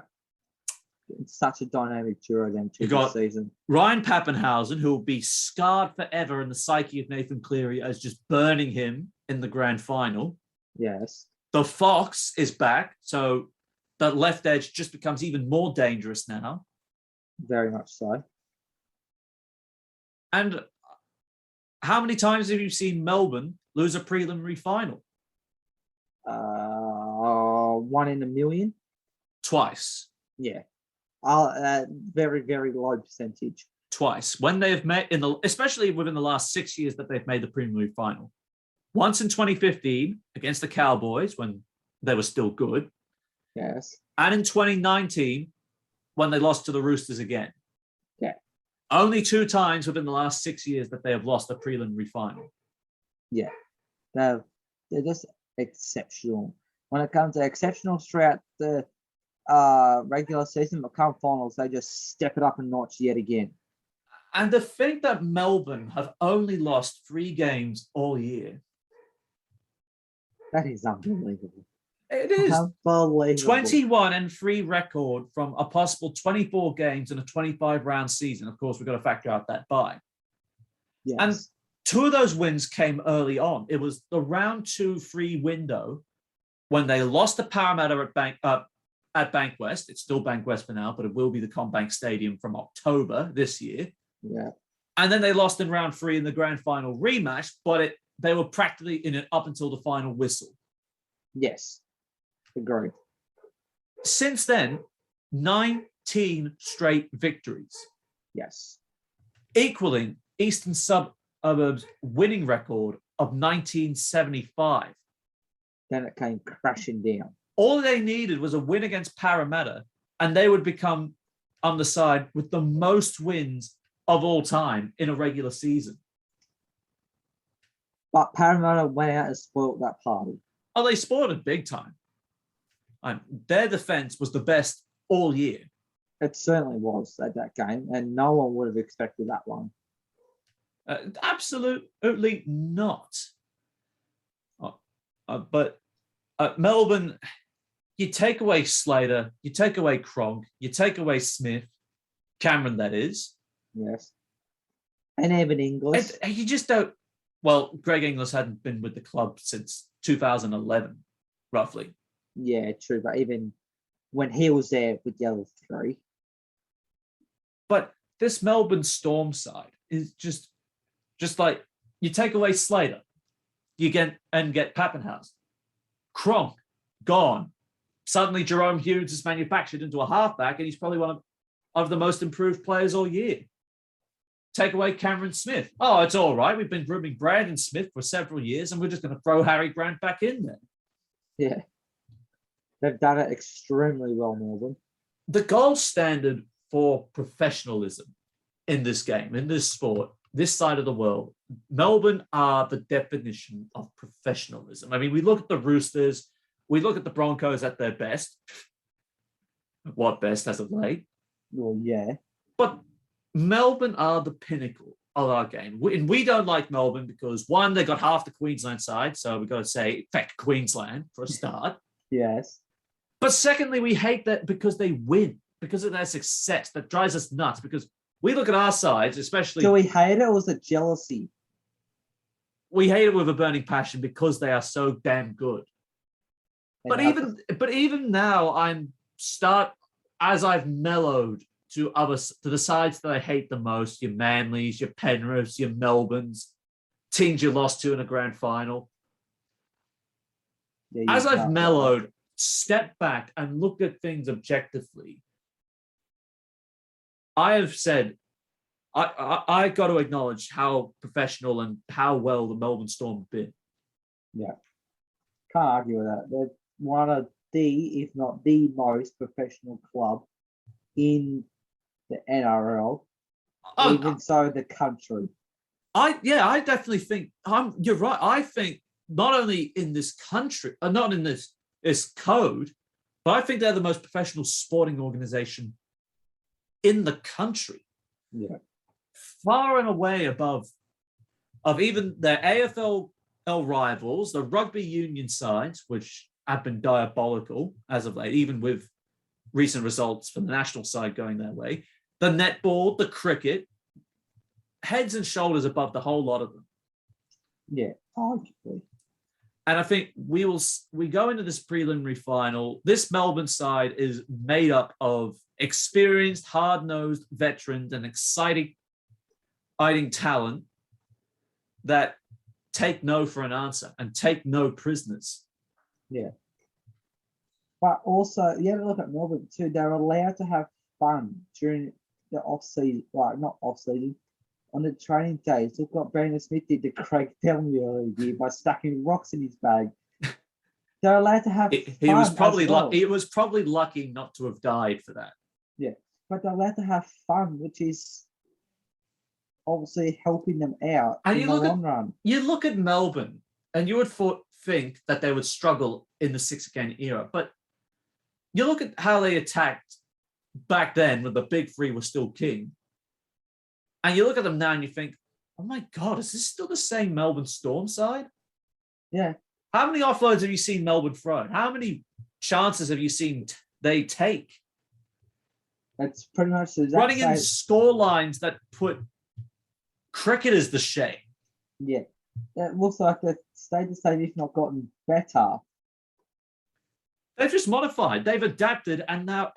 It's such a dynamic duo then too this season. Ryan Pappenhausen, who will be scarred forever in the psyche of Nathan Cleary as just burning him in the grand final. Yes. The Fox is back, so the left edge just becomes even more dangerous now. Very much so. And how many times have you seen Melbourne lose a preliminary final? 1 in a million. Twice. Yeah. Very, very low percentage. Twice. When they have met especially within the last 6 years that they've made the preliminary final. Once in 2015 against the Cowboys when they were still good. Yes. And in 2019 when they lost to the Roosters again. Yeah. Only 2 times within the last 6 years that they have lost the preliminary final. Yeah. They're just exceptional. When it comes to exceptional throughout the regular season, but come finals, they just step it up a notch yet again. And to think that Melbourne have only lost 3 games all year. That is unbelievable. It is. Unbelievable. 21-3 record from a possible 24 games in a 25-round season. Of course, we've got to factor out that bye. Yes. And 2 of those wins came early on. It was the round 2-3 window when they lost to Parramatta at Bankwest. It's still Bankwest for now, but it will be the CommBank Stadium from October this year. Yeah. And then they lost in round 3 in the grand final rematch, but they were practically in it up until the final whistle. Yes. Agreed. Since then, 19 straight victories. Yes. Equaling Eastern Suburbs' winning record of 1975. Then it came crashing down. All they needed was a win against Parramatta, and they would become on the side with the most wins of all time in a regular season. But Parramatta went out and spoiled that party. Oh, they spoiled it big time. Their defense was the best all year. It certainly was at that game, and no one would have expected that one. Absolutely not. But Melbourne, you take away Slater, you take away Cronk, you take away Smith, Cameron, that is. Yes. And Evan Inglis. And you just don't. Well, Greg Inglis hadn't been with the club since 2011, roughly. Yeah, true. But even when he was there with the other 3. But this Melbourne Storm side is just like you take away Slater, you get Pappenhausen. Cronk, gone. Suddenly Jerome Hughes is manufactured into a halfback and he's probably one of the most improved players all year. Take away Cameron Smith. Oh, it's all right. We've been grooming Brandon Smith for several years and we're just going to throw Harry Grant back in there. Yeah. They've done it extremely well, Melbourne. The gold standard for professionalism in this game, in this sport, this side of the world, Melbourne are the definition of professionalism. I mean, we look at the Roosters, we look at the Broncos at their best. What best as of late? Well, yeah. But Melbourne are the pinnacle of our game. And we don't like Melbourne because, one, they got half the Queensland side, so we've got to say, feck Queensland for a start. Yes. But secondly, we hate that because they win, because of their success. That drives us nuts because we look at our sides, especially. Do we hate it or was it jealousy? We hate it with a burning passion because they are so damn good. But even now, as I've mellowed to the sides that I hate the most, your Manlys, your Penriths, your Melbournes, teams you lost to in a grand final. Yeah, as I've mellowed, stepped back and looked at things objectively, I have said, I got to acknowledge how professional and how well the Melbourne Storm have been. Yeah. Can't argue with that. They're one of the, if not the most professional club in the NRL. Even so, the country. I definitely think you're right. I think not only in this country, not in this code, but I think they're the most professional sporting organization in the country. Yeah. Far and away above of even their AFL rivals, the rugby union sides, which have been diabolical as of late, even with recent results from the national side going their way, the netball, the cricket, heads and shoulders above the whole lot of them. Yeah, arguably. And I think we go into this preliminary final. This Melbourne side is made up of experienced, hard-nosed veterans and exciting talent that take no for an answer and take no prisoners. Yeah. But also, you have to look at Melbourne too. They're allowed to have fun during the off-season, like not off-season, on the training days. Look what Brandon Smith did to Craig Bellamy earlier year by stacking rocks in his bag. They're allowed to have fun. He was probably well. He was probably lucky not to have died for that. Yeah, but they're allowed to have fun, which is obviously helping them out and in the long run. You look at Melbourne, and you would think that they would struggle in the 6-game era, but you look at how they attacked back then when the big three were still king, and you look at them now and you think, oh my God, is this still the same Melbourne Storm side? Yeah. How many offloads have you seen Melbourne throw? How many chances have you seen they take? It's pretty much the running in score lines that put cricketers to shame. Yeah. It looks like they've stayed the same, if not gotten better. They've just modified. They've adapted, and now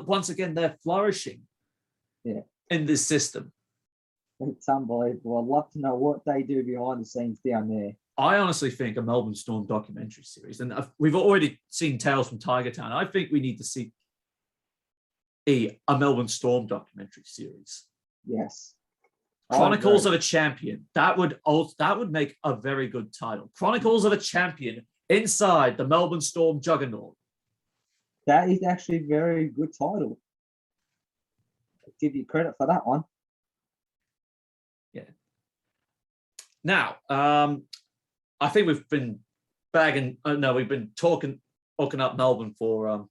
once again they're flourishing. Yeah. In this system. It's unbelievable. I'd love to know what they do behind the scenes down there. I honestly think a Melbourne Storm documentary series, and we've already seen Tales from Tiger Town. I think we need to see a Melbourne Storm documentary series. Yes. Chronicles of a Champion. That would make a very good title. Chronicles of a Champion inside the Melbourne Storm juggernaut. That is actually a very good title. I'll give you credit for that one. Yeah. Now, I think we've been we've been talking up Melbourne for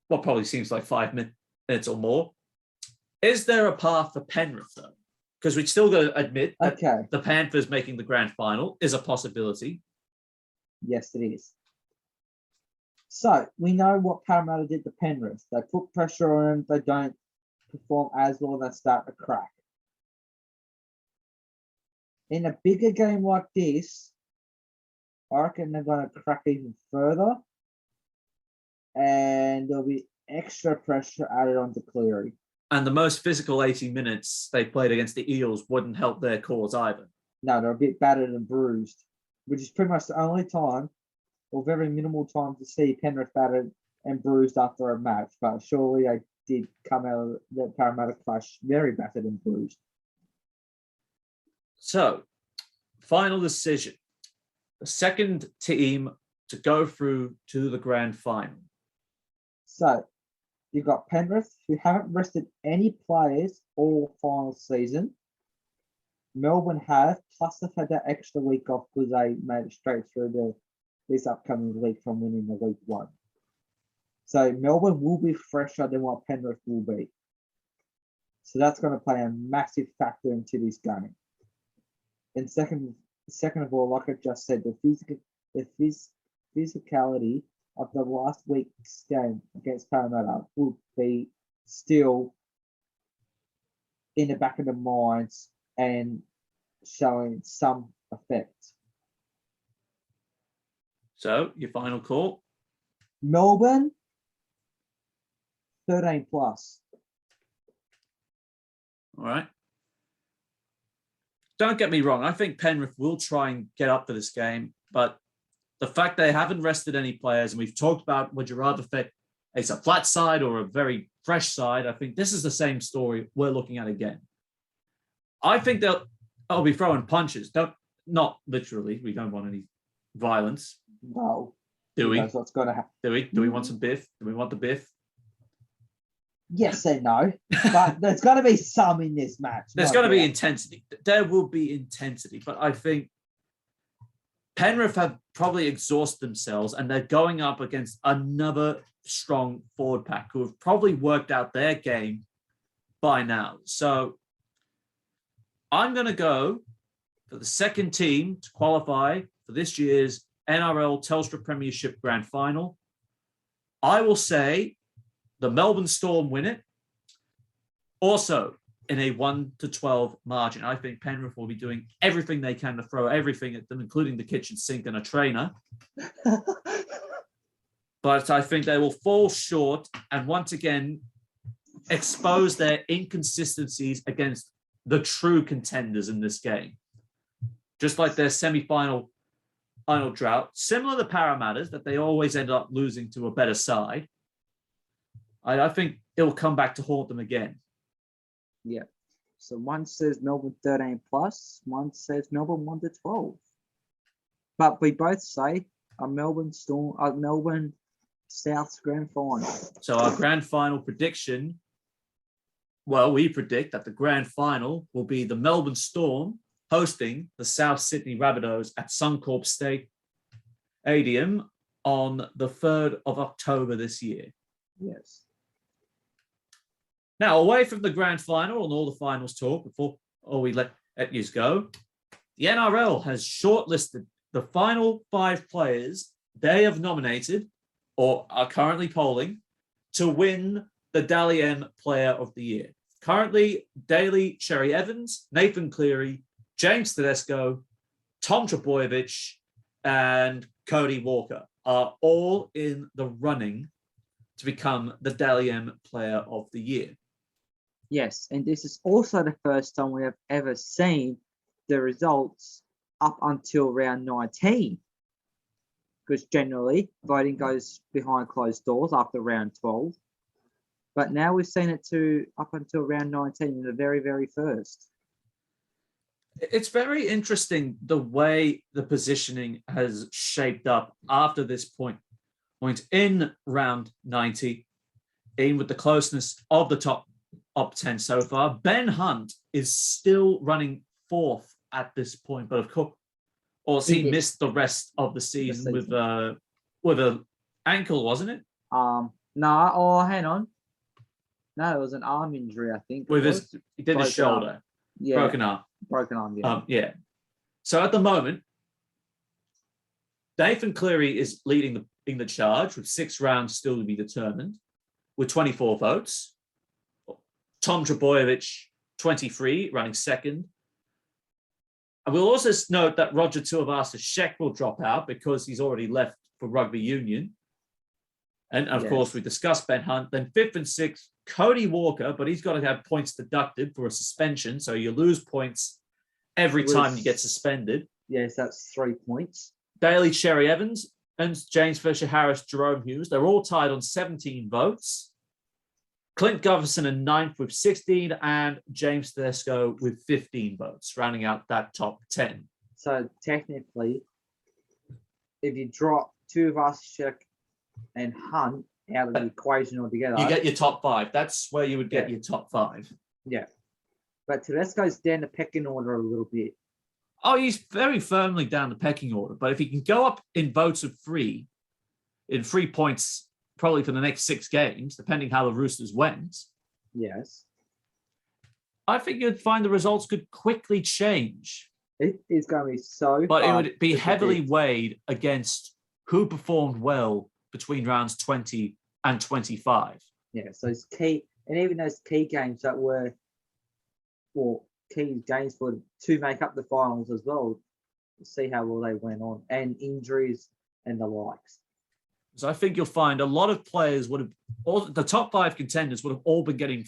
what probably seems like 5 minutes or more. Is there a path for Penrith, though? Because we've still got to admit that the Panthers making the grand final is a possibility. Yes, it is. So we know what Parramatta did to Penrith. They put pressure on them. They don't perform as well. They start to crack. In a bigger game like this, I reckon they're going to crack even further. And there'll be extra pressure added onto Cleary. And the most physical 80 minutes they played against the Eels wouldn't help their cause either. No, they're a bit battered and bruised, which is pretty much the only time, or very minimal time, to see Penrith battered and bruised after a match. But surely they did come out of the Parramatta clash very battered and bruised. So, final decision. The second team to go through to the grand final. So, you've got Penrith, who haven't rested any players all final season. Melbourne have, plus they've had that extra week off because they made it straight through this upcoming week from winning the week one. So Melbourne will be fresher than what Penrith will be. So that's going to play a massive factor into this game. And second of all, like I just said, the physicality of the last week's game against Parramatta will be still in the back of the minds and showing some effect. So, your final call? Melbourne, 13 plus. All right. Don't get me wrong. I think Penrith will try and get up for this game, but the fact they haven't rested any players, and we've talked about, would you rather it's a flat side or a very fresh side? I think this is the same story we're looking at again. I think they'll be throwing punches. Not literally. We don't want any violence. No. Do we? That's what's going to happen. Do we want some biff? Do we want the biff? Yes and no. But there's got to be some in this match. There's got to be intensity. There will be intensity. But I think Penrith have probably exhausted themselves, and they're going up against another strong forward pack who have probably worked out their game by now. So I'm going to go for the second team to qualify for this year's NRL Telstra Premiership Grand Final. I will say the Melbourne Storm win it. Also, in a 1-12 margin. I think Penrith will be doing everything they can to throw everything at them, including the kitchen sink and a trainer. But I think they will fall short and once again expose their inconsistencies against the true contenders in this game. Just like their semi-final drought, similar to Parramatta's, that they always end up losing to a better side. I think it will come back to haunt them again. Yeah. So one says Melbourne 13 plus, one says Melbourne 1-12. But we both say a Melbourne South's grand final. So our grand final prediction, well, we predict that the grand final will be the Melbourne Storm hosting the South Sydney Rabbitohs at Suncorp Stadium on the 3rd of October this year. Yes. Now, away from the grand final and all the finals talk before we let you go, the NRL has shortlisted the final 5 players they have nominated or are currently polling to win the Dally M Player of the Year. Currently, Daly Cherry Evans, Nathan Cleary, James Tedesco, Tom Trbojevic, and Cody Walker are all in the running to become the Dally M Player of the Year. Yes, and this is also the first time we have ever seen the results up until round 19. Because generally, voting goes behind closed doors after round 12. But now we've seen it to up until round 19, the very, very first. It's very interesting the way the positioning has shaped up after this point in round 90, in with the closeness of the top 10 so far. Ben Hunt is still running 4th at this point, but of course, he missed the rest of the season with an ankle, wasn't it? No, hang on. No, it was an arm injury, I think. He did his shoulder. Yeah. Broken arm. Broken arm, yeah. Yeah. So at the moment, Nathan Cleary is leading the charge with 6 rounds still to be determined, with 24 votes. Tom Trbojevic, 23, running second. And we'll also note that Roger Tuivasa-Sheck will drop out because he's already left for rugby union. And of course, we discussed Ben Hunt. Then 5th and 6th, Cody Walker, but he's got to have points deducted for a suspension. So you lose points every time you get suspended. Yes, that's 3 points. Daly Cherry Evans and James Fisher-Harris, Jerome Hughes, they're all tied on 17 votes. Clint Gutherson in 9th with 16 and James Tedesco with 15 votes, rounding out that top 10. So technically, if you drop Tuivasa-Sheck and Hunt out of the equation altogether, you get your top 5. That's where you would get your top 5. Yeah. But Tedesco's down the pecking order a little bit. Oh, he's very firmly down the pecking order. But if he can go up in votes of 3, in 3 points, probably for the next 6 games, depending how the Roosters went. Yes. I think you'd find the results could quickly change. It is going to be so. But it would be heavily weighed against who performed well between rounds 20 and 25. Yeah, so it's key. And even those key games that were, key games to make up the finals as well. See how well they went on. And injuries and the likes. So I think you'll find a lot of players the top 5 contenders would have all been getting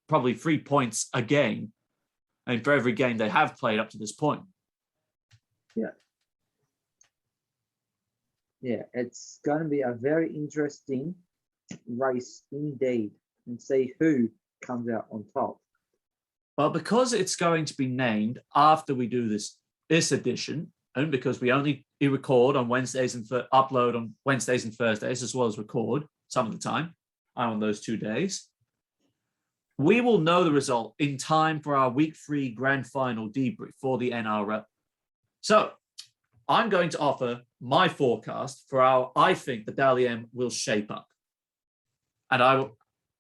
probably 3 points a game, and for every game they have played up to this point. Yeah. Yeah, it's going to be a very interesting race indeed, and see who comes out on top. Well, because it's going to be named after we do this edition, and because we only record on Wednesdays and upload on Wednesdays and Thursdays, as well as record some of the time on those 2 days, we will know the result in time for our week 3 grand final debrief for the NRL. So I'm going to offer my forecast for how I think the Dally M will shape up. And I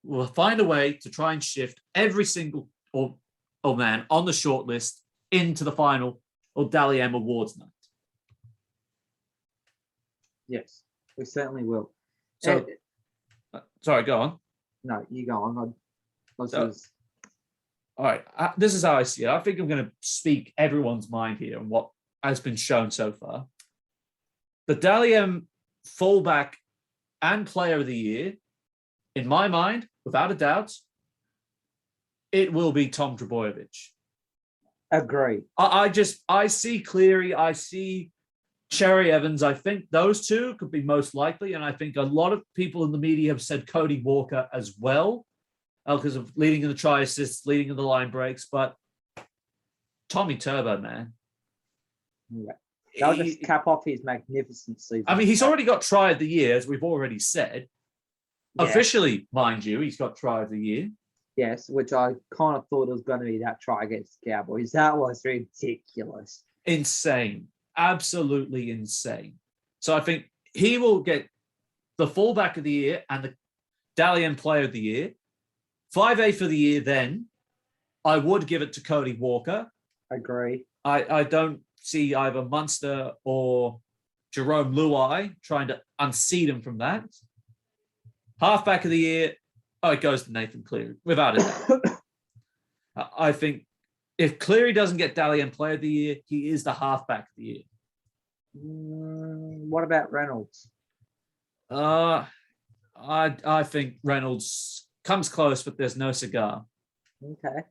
will find a way to try and shift every single man on the shortlist into the final or Dally M Awards night. Yes, we certainly will. So, sorry, go on. No, you go on. All right, this is how I see it. I think I'm going to speak everyone's mind here on what has been shown so far. The Dally M fullback and player of the year, in my mind, without a doubt, it will be Tom Trbojevic. Agree. I see Cleary, I see Cherry Evans. I think those two could be most likely, and I think a lot of people in the media have said Cody Walker as well, because of leading in the try assists, leading in the line breaks. But Tommy Turbo, man. Yeah. They'll just cap off his magnificent season. I mean, he's already got try of the year, as we've already said. Yeah. Officially, mind you, he's got try of the year. Yes, which I kind of thought it was going to be that try against the Cowboys. That was ridiculous. Insane. Absolutely insane. So I think he will get the fullback of the year and the Dally M player of the year. 5A for the year then. I would give it to Cody Walker. Agree. I don't see either Munster or Jerome Luai trying to unseat him from that. Halfback of the year, it goes to Nathan Cleary, without a doubt. I think if Cleary doesn't get Dally M player of the year, he is the halfback of the year. What about Reynolds? I think Reynolds comes close, but there's no cigar. Okay.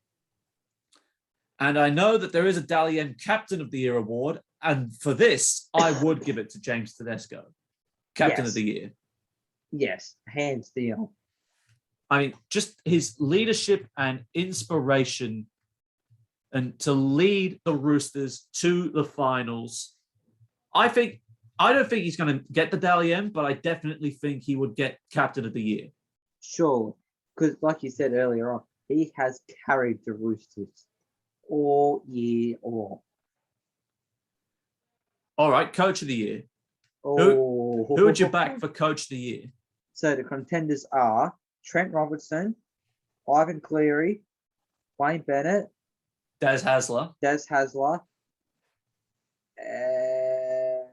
And I know that there is a Dally M Captain of the Year award, and for this, I would give it to James Tedesco, Captain of the Year. Yes, hands down. I mean, just his leadership and inspiration, and to lead the Roosters to the finals. I don't think he's going to get the Dally M, but I definitely think he would get Captain of the Year. Sure, because like you said earlier on, he has carried the Roosters all year long. All right, Coach of the Year. Oh. Who would you back for Coach of the Year? So the contenders are Trent Robertson, Ivan Cleary, Wayne Bennett, Des Hasler. And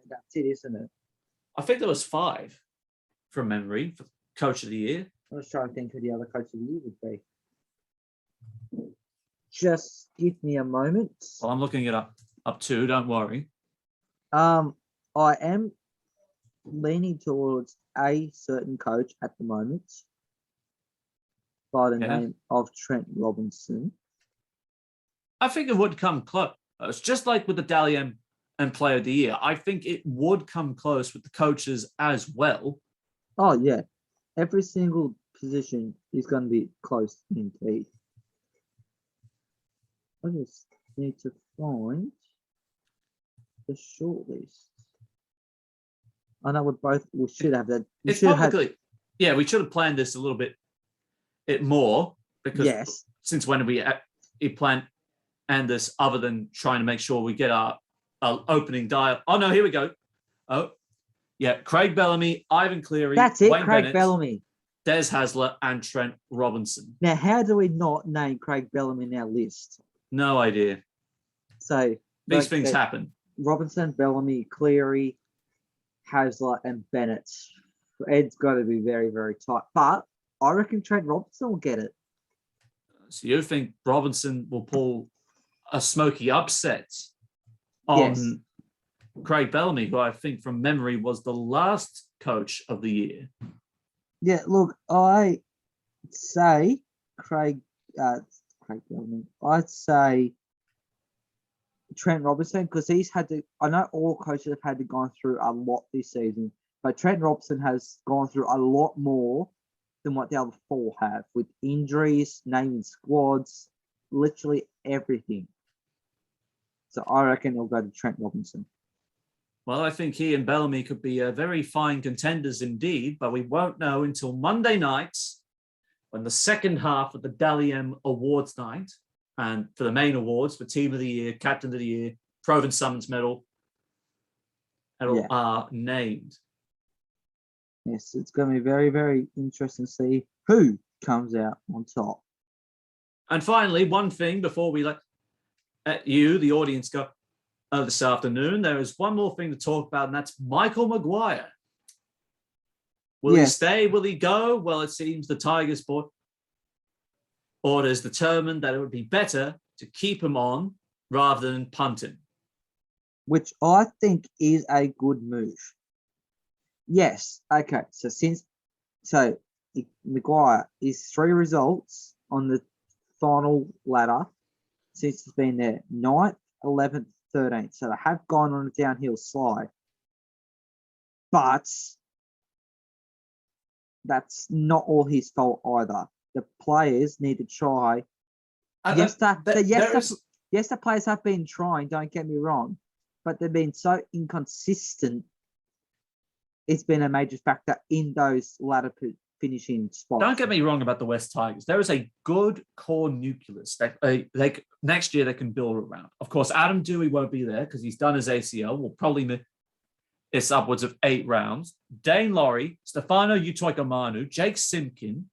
that's it, isn't it? I think there was 5 from memory for Coach of the Year. I was trying to think who the other Coach of the Year would be. Just give me a moment. Well, I'm looking it up too. Don't worry. I am leaning towards a certain coach at the moment by the name of Trent Robinson. I think it would come close. It's just like with the Dally M and Player of the Year. I think it would come close with the coaches as well. Oh, yeah. Every single position is going to be close indeed. I just need to find the shortlist. I know we should have that. We should have planned this a little bit more because since when did we plan and this other than trying to make sure we get our opening dial? Oh no, here we go. Oh yeah, Craig Bellamy, Ivan Cleary, that's it. Wayne Craig Bennett, Bellamy, Des Hasler, and Trent Robinson. Now, how do we not name Craig Bellamy in our list? No idea. So these things happen. Robinson, Bellamy, Cleary, Hasler, and Bennett. Ed's got to be very, very tight. But I reckon Trent Robinson will get it. So you think Robinson will pull a smoky upset on Craig Bellamy, who I think from memory was the last Coach of the Year? Yeah, look, I say Craig Bellamy. I'd say Trent Robinson because he's had to. I know all coaches have had to go through a lot this season, but Trent Robinson has gone through a lot more than what the other 4 have, with injuries, naming squads, literally everything. So I reckon he'll go to Trent Robinson. Well, I think he and Bellamy could be very fine contenders indeed, but we won't know until Monday night when the second half of the Dally M Awards night, and for the main awards for Team of the Year, Captain of the Year, Proven Summons Medal, are named. Yes, it's going to be very, very interesting to see who comes out on top. And finally, one thing before we let you, the audience, go this afternoon, there is one more thing to talk about, and that's Michael Maguire. Will he stay? Will he go? Well, it seems the Tigers bought Orders determined that it would be better to keep him on rather than punt him. which I think is a good move. Yes. Okay. So Maguire is 3 results on the final ladder since it's been there 9th, 11th, 13th. So they have gone on a downhill slide. But that's not all his fault either. The players need to try. Yes, the players have been trying, don't get me wrong, but they've been so inconsistent. It's been a major factor in those ladder finishing spots. Don't get me wrong about the West Tigers. There is a good core nucleus that next year they can build around. Of course, Adam Dewey won't be there because he's done his ACL. We'll probably miss upwards of 8 rounds. Dane Laurie, Stefano Utoikamanu, Jake Simpkin.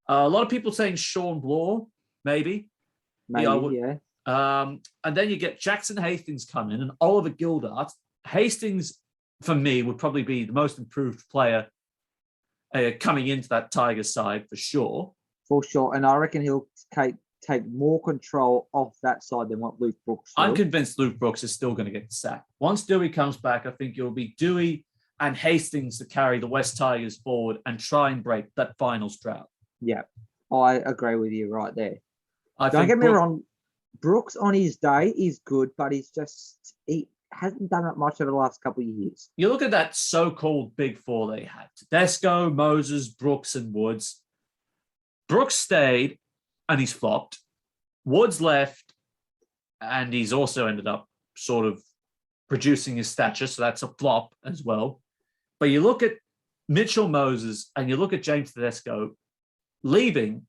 A lot of people saying Sean Bloor, maybe. Yeah. And then you get Jackson Hastings coming and Oliver Gildart. Hastings, for me, would probably be the most improved player coming into that Tigers side for sure. For sure. And I reckon he'll take more control of that side than what Luke Brooks will. I'm convinced Luke Brooks is still going to get sacked. Once Dewey comes back, I think it'll be Dewey and Hastings to carry the West Tigers forward and try and break that finals drought. Yeah, I agree with you right there. Don't get me wrong, Brooks on his day is good, but he hasn't done that much over the last couple of years. You look at that so-called big 4 they had: Tedesco, Moses, Brooks, and Woods. Brooks stayed, and he's flopped. Woods left, and he's also ended up sort of producing his stature, so that's a flop as well. But you look at Mitchell Moses, and you look at James Tedesco, leaving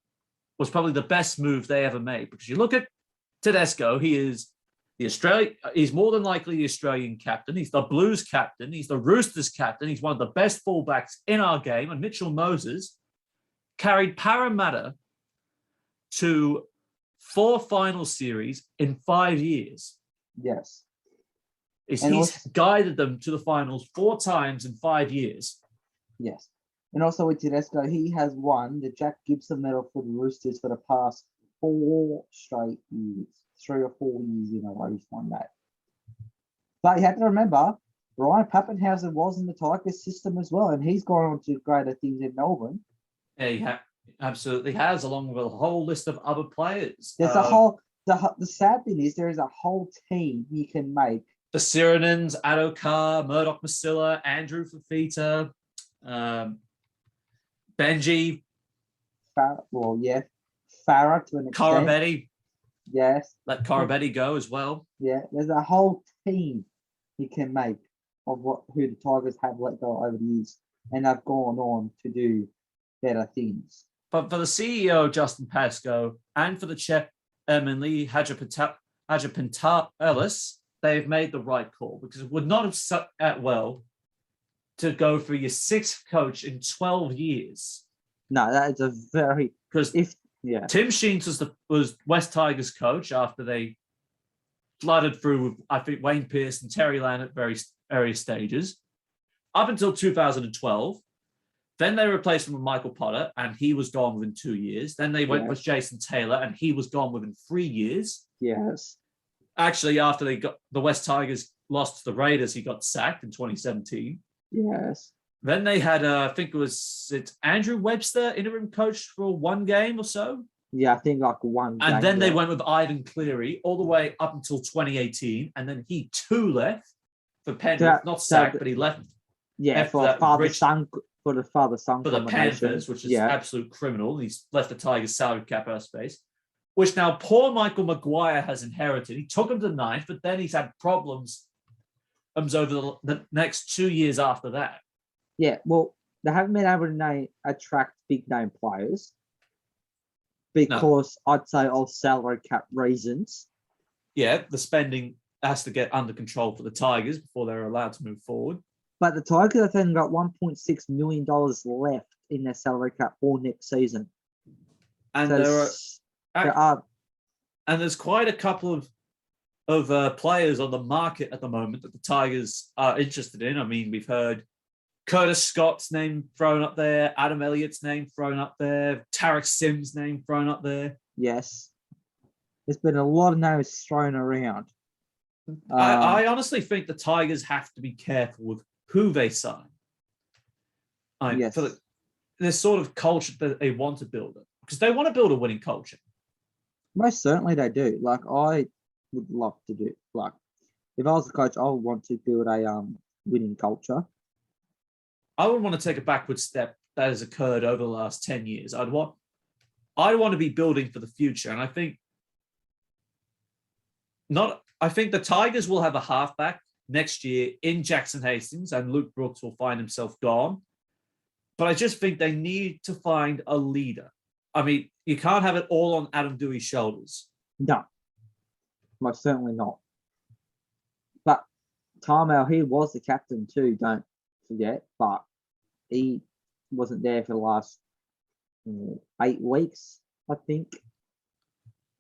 was probably the best move they ever made, because you look at Tedesco, he's more than likely the Australian captain. He's the Blues captain. He's the Roosters captain. He's one of the best fullbacks in our game. And Mitchell Moses carried Parramatta to 4 final series in 5 years. Yes. He's guided them to the finals 4 times in 5 years. Yes. And also with Tedesco, he has won the Jack Gibson medal for the Roosters for the past 4 straight years. 3 or 4 years in a row he's won that. But you have to remember, Ryan Pappenhausen was in the Tigers system as well, and he's gone on to greater things in Melbourne. Yeah, he absolutely has, along with a whole list of other players. There's the sad thing is there is a whole team you can make. The Sirenans, Adokar, Murdoch Masilla, Andrew Fafita, Benji. Farah to an extent. Corabetti. Yes. Let Corabetti go as well. Yeah, there's a whole team you can make of who the Tigers have let go over the years, and they've gone on to do better things. But for the CEO, Justin Pascoe, and for the chairman, Lee Hajapintalis, they've made the right call, because it would not have sat that well to go for your 6th coach in 12 years. No, that is a very... Because Tim Sheens was West Tigers coach after they flooded through with, I think, Wayne Pearce and Terry Land at various stages, up until 2012. Then they replaced him with Michael Potter, and he was gone within 2 years. Then they went with Jason Taylor, and he was gone within 3 years. Yes. Actually, after the West Tigers lost to the Raiders, he got sacked in 2017. Yes. Then they had, I think it's Andrew Webster, interim coach for 1 game or so. Yeah, I think like 1 game. And then they went with Ivan Cleary all the way up until 2018. And then he too left for Penrith, not sacked, but he left. Yeah, for the father-son for the Panthers, which is absolute criminal. He's left the Tigers salary cap out of space, which now poor Michael Maguire has inherited. He took him to 9th, but then he's had problems over the next 2 years after that. Yeah, well, they haven't been able to attract big name players because I'd say of salary cap reasons. Yeah, the spending has to get under control for the Tigers before they're allowed to move forward. But the Tigers have then got $1.6 million left in their salary cap for next season. And there's quite a couple of players on the market at the moment that the Tigers are interested in. I mean, we've heard Curtis Scott's name thrown up there, Adam Elliott's name thrown up there, Tarek Sims' name thrown up there. Yes. There's been a lot of names thrown around. I honestly think the Tigers have to be careful with who they sign. Yes. For this sort of culture that they want to build it, because they want to build a winning culture. Most certainly they do. Like, I would love to do, like, if I was a coach, I would want to build a winning culture. I would want to take a backward step that has occurred over the last 10 years. I want to be building for the future. And I think the Tigers will have a halfback next year in Jackson Hastings, and Luke Brooks will find himself gone. But I just think they need to find a leader. I mean, you can't have it all on Adam Dewey's shoulders. No, most certainly not. But Tarmel, he was the captain too, don't forget. But he wasn't there for the last 8 weeks, I think.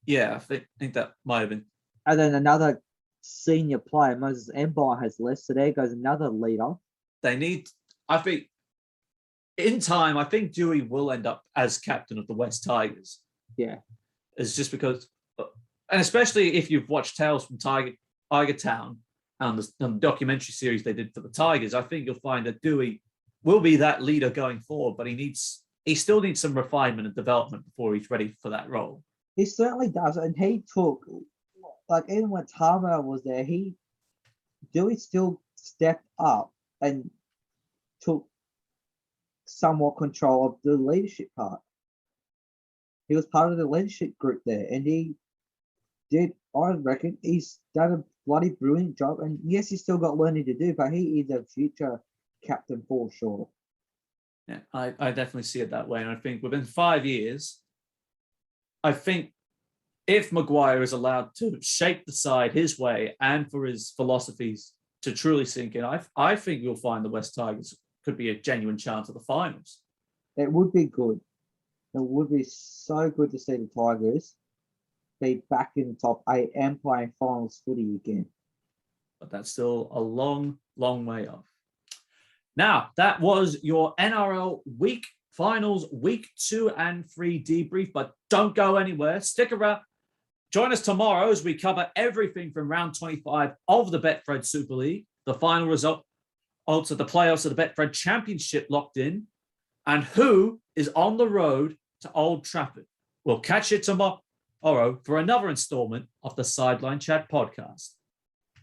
Yeah, I think that might have been. And then another senior player, Moses Embar, has left. So there goes another leader. They need, I think, in time, I think Dewey will end up as captain of the West Tigers. Yeah. It's just because, and especially if you've watched Tales from Tiger Town and the documentary series they did for the Tigers, I think you'll find that Dewey will be that leader going forward, but he still needs some refinement and development before he's ready for that role. He certainly does. And he took, like, even when Tarmel was there, Dewey still stepped up and took somewhat control of the leadership part. He was part of the leadership group there, and he did, I reckon, he's done a bloody brilliant job. And yes, he's still got learning to do, but he is a future captain for sure. Yeah, I definitely see it that way. And I think within 5 years, I think if Maguire is allowed to shape the side his way and for his philosophies to truly sink in, I think you'll find the West Tigers could be a genuine chance of the finals. It would be good. It would be so good to see the Tigers be back in the top 8 and playing finals footy again. But that's still a long, long way off. Now, that was your NRL finals week 2 and 3 debrief, but don't go anywhere. Stick around. Join us tomorrow as we cover everything from round 25 of the Betfred Super League, the final result, also the playoffs of the Betfred Championship locked in, and who is on the road to Old Trafford. We'll catch you tomorrow for another installment of the Sideline Chat podcast.